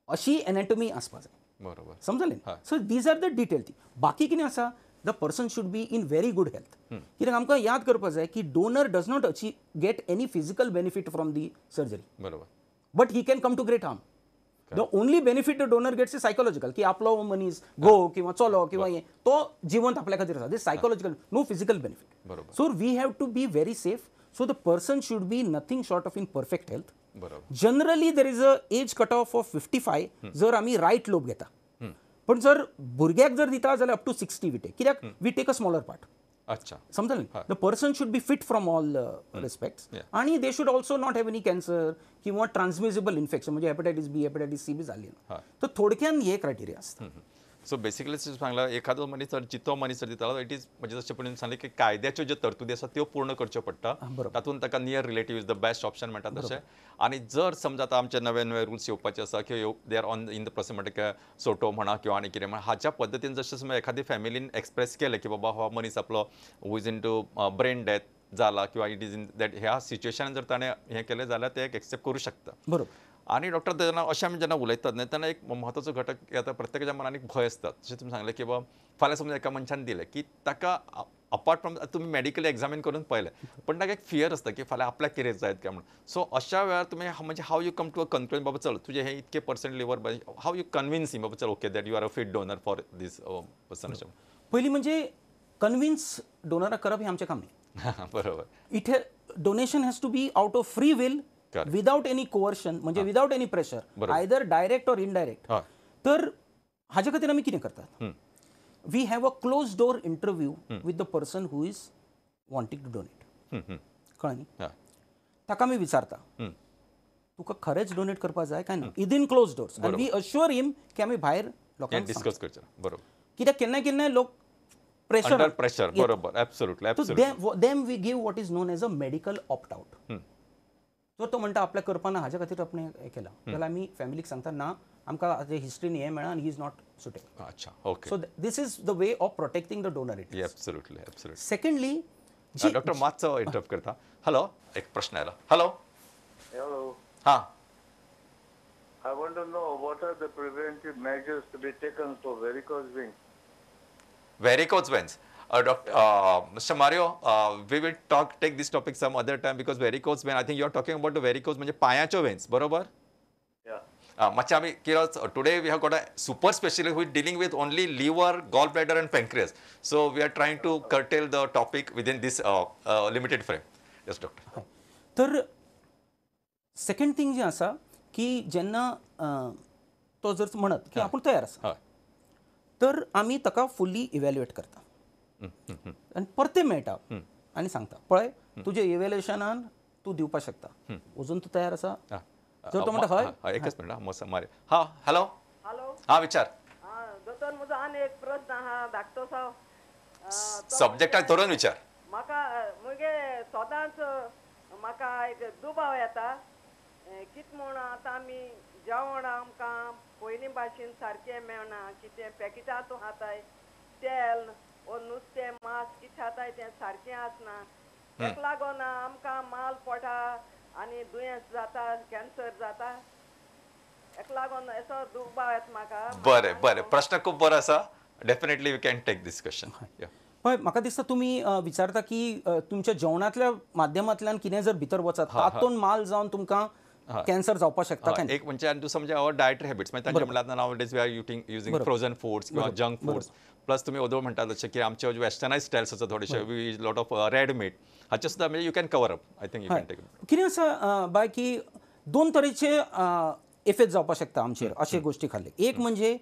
अशी एनाटॉमी आसपा जाय. बरोबर. समजलें. So these are the detail. बाकी कितें आसा, the person should be in very good health. कित्याक आमकां याद करपाक जाय की donor does not get any physical benefit from the surgery, बरोबर, but he can come to great harm. The only benefit the donor gets is psychological, की आपलो मनीस गो किंवा चलो किंवा हे तो जिवंत आपल्या खातीर आसा. This psychological, no physical benefit. So we have to be very safe. So the person should be nothing short of in perfect health. Generally there is a age cut off of 55 जर आम्ही right lobe घेता. पण जर भुरग्याक जर दिता जाल्यार up to 60 we take. कित्याक we take a smaller part. अच्छा. समजलें. The person should be fit from all respects आणि they should also not have any cancer किंवा ट्रान्समिसिबल इन्फेक्शन म्हणजे हेपेटायटीस बी, हेपेटायटीस सी बी जाल्ली ना. तर थोडक्यान हे क्रायटेरिया आसता. सो बेसिकली सांगला एखादो मनीस जर जितो मनीस जर दिता इट इज म्हणजे जशें पण सांगलें की कायद्याच्यो ज्यो तरतुदी आसा त्यो पूर्ण करच्यो पडटा. तातूंत ताका near relative is the best option म्हणटा तशें. आनी जर समजा आतां आमचे नवे नवे रुल्स येवपाचे आसा किंवा they are on in the process म्हणटा सोटो म्हणा किंवा आनी कितें म्हणा हाच्या पद्दतीन जशें समज एखादी फॅमिलीन एक्सप्रेस केलें की बाबा हो मनीस आपलो who is in to brain death जाला किंवा इट इज इन दॅट ह्या सिच्युएशनान जर ताणें हें केलें जाल्यार ते एक्सेप्ट करूं शकता. बरोबर. आणि डॉक्टर तेन्ना अशें आमी जेन्ना उलयतात न्ही तेन्ना एक म्हत्वाचो घटक येता, प्रत्येकाच्या मनान एक भंय आसता. जशें तुमी सांगलें की बाबा फाल्यां समज एका मनशान दिलें की ताका अपार्ट फ्रॉम तुमी मेडिकली एग्जामीन करून पळयलें पण ताका एक फियर आसता की फाल्यां आपल्याक कितें जायत काय म्हणून. सो अशा वेळार तुमी म्हणजे how you come to a conclusion बाबा चल तुजें हे इतके percent liver how you convince him बाबा चल okay that you are a fit donor for this person. पहिली म्हणजे कन्विन्स डोनराक करप हें आमचें काम न्ही. बरोबर. It donation has to be out of free will without any coercion, म्हणजे without any pressure, either direct or indirect. तर हाजे खातीर आमी कितें करतात, we have a close door interview with the person who is wanting to donate. कळ्ळें न्ही. ताका आमी विचारता तुका खरेंच डोनेट करपाक जाय काय ना, विदिन क्लोज डोर्स, आनी वी अश्युअर हिम की आमी भायर लोकांक डिस्कस करचें. बरोबर. कित्याक केन्ना केन्ना लोक प्रेशर बरोबर. Absolutely. Then we give what is known as a medical opt out. जर तो म्हणटा आपल्या करपाना हाज्या खातीर आपण हें केलां जाल्यार आमी फॅमिलीक सांगता ना आमकां हाजे हिस्ट्रीन हें मेळ्ळां आनी ही इज नॉट सुटेबल. अच्छा. Okay. So this is the way of protecting the donor. Absolutely. Absolutely. Secondly doctor मातसो इंटरप्ट करता. हॅलो, एक प्रश्न आयला. हॅलो. Hello. हां. I want to know what are the preventive measures to be taken for varicose veins? Varicose veins. Mr. Mario, we will take this topic some other time because varicose vein, I think you are talking about the varicose म्हणजे पायाच्यो veins, बरोबर? Yeah. मातशें आमी today we have got a super specialist who is dealing with only liver, gallbladder and pancreas. So we are trying to curtail the topic within this limited frame. Yes, doctor. तर second thing जें आसा की जेन्ना तो जर म्हणत की आपूण तयार आसा तर आमी ताका फुल्ली इवॅल्युएट करता आनी परते मेळटा आनी सांगता पळय तुज्या इवॅल्युएशनान तूं दिवपाक शकता वचून तूं तयार आसा जर तो मा- म्हणटा हय हा, एकच मिनिट मस्त मारे हा हॅलो हॅलो हा विचार दोतोर म्हजो आनी एक प्रश्न आहा धाकटो सो सब्जेक्टाक धरून विचार म्हाका मुगे सदांच म्हाका एक दुबाव येता कित म्हूण आतां आमी जेवण आमकां पयलीं भाशेन सारकें मेळना कितें पॅकेटांतू खाताय तेल ओ नुस्तें मांस कितें खाताय तें सारकें आसना तेका लागून आमकां माल पोटा आनी दुयेंस जाता कॅन्सर जाता हेका लागून असो दुबाव येता म्हाका बरें बरें प्रश्न खूब बरो आसा definitely we can take this question हय म्हाका दिसता तुमी विचारता की तुमच्या जेवणातल्या माध्यमांतल्यान कितें जर भितर वचत तातूंत माल जावन तुमकां कॅन्सर जावपाक शकता काय एक म्हणजे आनी दुसरं म्हणजे अवर डायटरी हॅबिट्स म्हणजे तांचे म्हणल्यार nowadays we are using frozen foods किंवा जंक फूड्स प्लस तुमी ओदो म्हणटा जशें की आमचे वेस्टर्नायज स्टायल्स आसा थोडेशे we lot of red meat हाचे सुद्दां म्हणजे you can cover up I think you can take कितें आसा बाय की दोन तरेचे इफेक्ट जावपाक शकता आमचेर अशे गोश्टी खाल्ले एक म्हणजे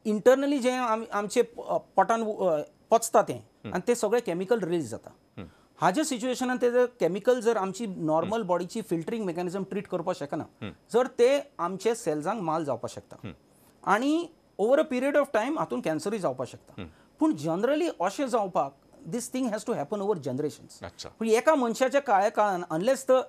इंटरनली जे आमचे पोटान पचता तें आनी ते सगळे केमिकल रिलीज जाता हाज्या सिच्युएशनान ते जर केमिकल जर आमची नॉर्मल बॉडीची फिल्टरिंग मेकॅनिझम ट्रीट करपाक शकना जर ते आमचे सेल्सांक माल जावपाक शकता आनी over a period of time हातून कॅन्सरूय जावपाक शकता पूण जनरली अशें जावपाक this thing has to happen over generations पूण एका मनशाच्या काळ्या काळान अनलेस तर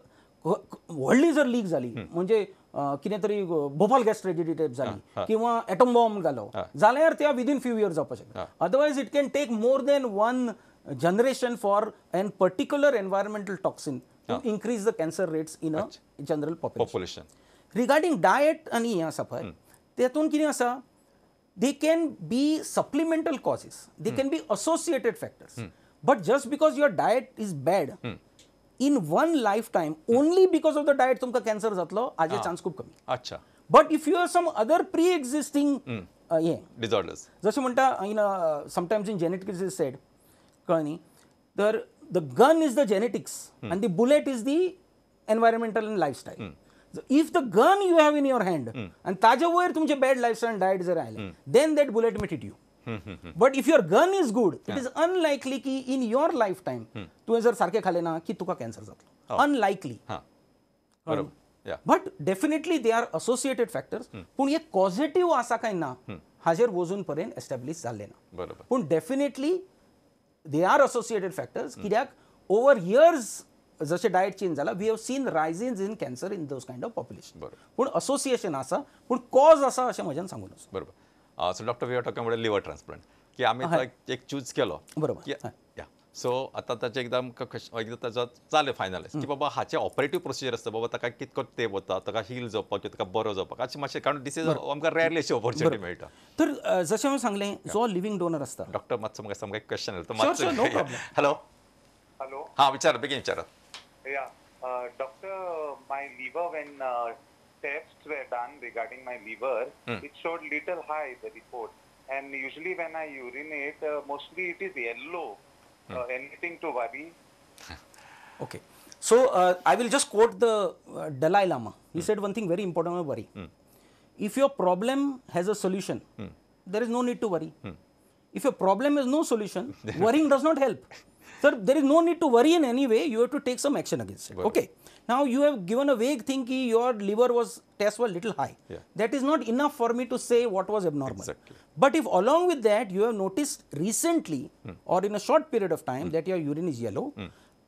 व्हडली जर लीक जाली म्हणजे कितें तरी भोपाल गॅस ट्रेजेडी टायप जाली किंवा एटम बॉम्ब घालो जाल्यार त्या विदीन फ्यू इयर्स जावपाक शकता otherwise it can take more than one generation for an particular environmental toxin to increase the cancer rates in a general population. Regarding diet and हे आसा पळय तेतून कितें आसा they can be supplemental causes, they can be associated factors, but just because your diet is bad in one lifetime only because of the diet तुमकां cancer जातलो हाजे chance खूब कमी. अच्छा But if you have some other pre-existing disorders जशें म्हणटा sometimes in genetics is said कळ्ळें तर the gun is the genetics आनी the bullet is the environmental आनी lifestyle if the gun you have in your hand आनी ताजे वयर तुमचे बॅड लायफस्टायल डायट जर आयले then that bullet may hit you but if your gun is good it is unlikely की in your life time तुवें जर सारकें खालें ना की तुका कॅन्सर जातलो unlikely but definitely they are associated factors पूण हे पॉझिटिव्ह आसा काय ना हाजेर वचून पर्यंत एस्टॅब्लीश जाल्ले ना पूण definitely they are associated factors कित्याक over years जशे डायट चेंज जाला we have seen rising in cancer in those kind of population पूण असोसिएशन आसा पूण कॉज आसा अशें म्हज्यान सांगून आसा बरोबर so doctor we are talking about liver transplant की आमी एक चूज केलो बरोबर सो आतां ताचें एकदम ताचो जालें फायनल की बाबा हाचे ऑपरेटीव प्रोसिजर आसता बाबा ताका कितको तेंप वता ताका हील जावपाक ताका बरो जावपाक अशें मातशें कारण दीस इज आमकां रेअरली अशी ऑपॉर्च्युनिटी मेळटा तर जशें हांवें सांगलें जो लिव्हिंग डोनर आसता डॉक्टर मातसो म्हाका सामको एक क्वेश्चन हॅलो Hello. हां विचार बेगीन विचारात Yeah. Doctor, my liver, when tests were done regarding my liver, it showed little high, the report. And usually when I urinate, mostly it is yellow. Anything to worry? Okay. So I will just quote the Dalai Lama. He said one thing very important about worry. If your problem has a solution, there is no need to worry. If your problem has no solution, worrying does not help. Sir, there is no need to worry in any way. You have to take some action against it. Okay. Now you have given a vague thing that your liver test was little high. That is not enough for me to say what was abnormal. Exactly. But if along with that you have noticed recently or in a short period of time that your urine is yellow,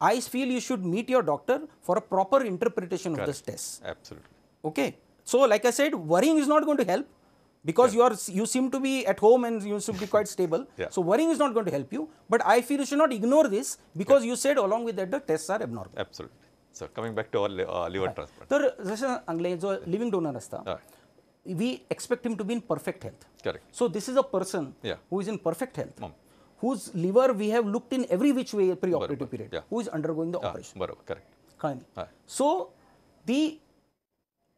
I feel you should meet your doctor for a proper interpretation of this test. Absolutely. Okay. So like I said, worrying is not going to help. Because you seem to be at home and you should be quite stable. So worrying is not going to help you. But I feel you should not ignore this because you said along with that the tests are abnormal. Absolutely. So coming back to our liver transplant. तर जशें सांगलें जो living donor आसता we expect him to be in perfect health. Correct. So this is a person who is in perfect health, whose liver we have looked in every which way pre-operative period, who is undergoing the operation. Barabar, correct. So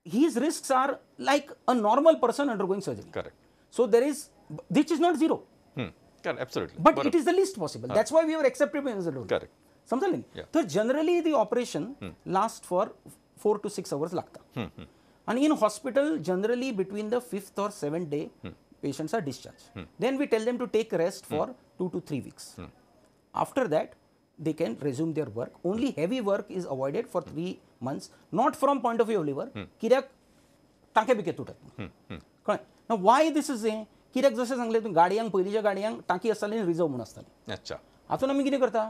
his risks are like a normal person undergoing surgery. Correct. So there is, which is not zero. Correct, absolutely. But it is the least possible. That's why we were accepted as a donor. Correct. समजले न्ही तर generally the operation last for 4 to 6 hours लागता आणि in hospital generally between the 5th or 7th day patients are discharged. Then we tell them to take rest for 2 to 3 weeks. After that they can resume their work. Only heavy work is avoided for 3 months, not from point of view of liver. कित्याक टांके बिके तुटत कळ्ळें. Now why this is a कित्याक जशें सांगलें तुमी गाडयांक पयलींच्या गाडयांक टांकी आसताली रिजर्व म्हूण आसताली. अच्छा. हातून आमी कितें करता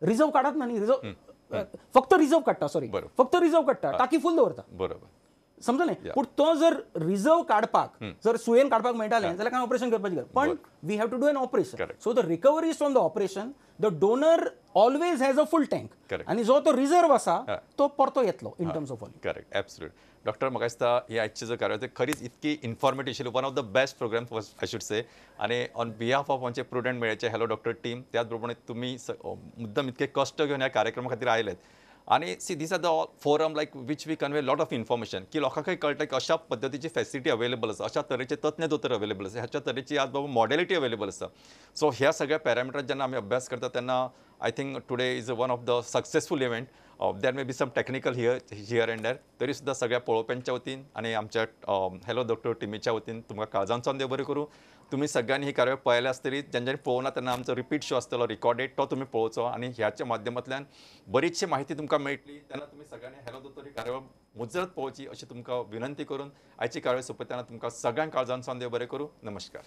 रिजर्व काडत ना न्ही रिजर्व फक्त रिजर्व काडटा सॉरी फक्त रिजर्व काडटा टांकी फूल दवरता. बरोबर. समजलें. पूण तो जर रिजर्व काडपाक जर सुयेन काडपाक मेळटालें जाल्यार कांय ऑपरेशन करपाची गरज पण we have to do an operation. So the recovery from the operation the donor always has a full tank आणि जो तो रिजर्व आसा तो परतो येतलो in terms of volume. Correct absolute. Doctor म्हाका दिसता ही आजची जो कार्य खरीच इतकी इन्फॉर्मेटिव्ह आशिल्ली one of the best programme I should say आणि ऑन बिहाफ ऑफ आमचे प्रुडंट मेळ्याचे हॅलो डॉक्टर टीम त्याच प्रमाणे तुम्ही मुद्दम इतके कष्ट घेवन ह्या कार्यक्रमा खातीर आयलेत आणि see this are the forum like which we convey lot of information की लोकांकय कळटा की अशा पद्दतीची फॅसिलिटी अवेलेबल आसा अशा तरेचे तज्ञ दोतोर अवेलेबल आसा ह्याच्या तरेची आज बाबा मॉडेलिटी अवेलेबल आसा. सो ह्या सगळ्या पॅरामिटर्स जेन्ना आमी अभ्यास करता तेन्ना I think today is one of the successful event. There may be some technical here and there तरी सुद्दां सगळ्या पळोवप्यांच्या वतीन आणि आमच्या हॅलो डॉक्टर टिमीच्या वतीन तुमकां काळजांचो देव बरें करूं. तुम्ही सगळ्यांनी ही कार्यावळ पळयल्या आसतली ज्यांनी पळोवना त्यांना आमचो रिपीट शो आसतलो रिकॉर्डेड तो तुम्ही पळोवचो आणि ह्याच्या माध्यमांतल्यान बरीचशी माहिती तुमकां मेळटली. तेन्ना तुम्ही सगळ्यांनी हॅलो दोतोर ही कार्यावळ मुजरत पळोवची अशी तुमकां विनंती करून आयची कार्यावळ सोंपयतना तुमकां सगळ्यांक काळजांचो देव बरें करूं. नमस्कार.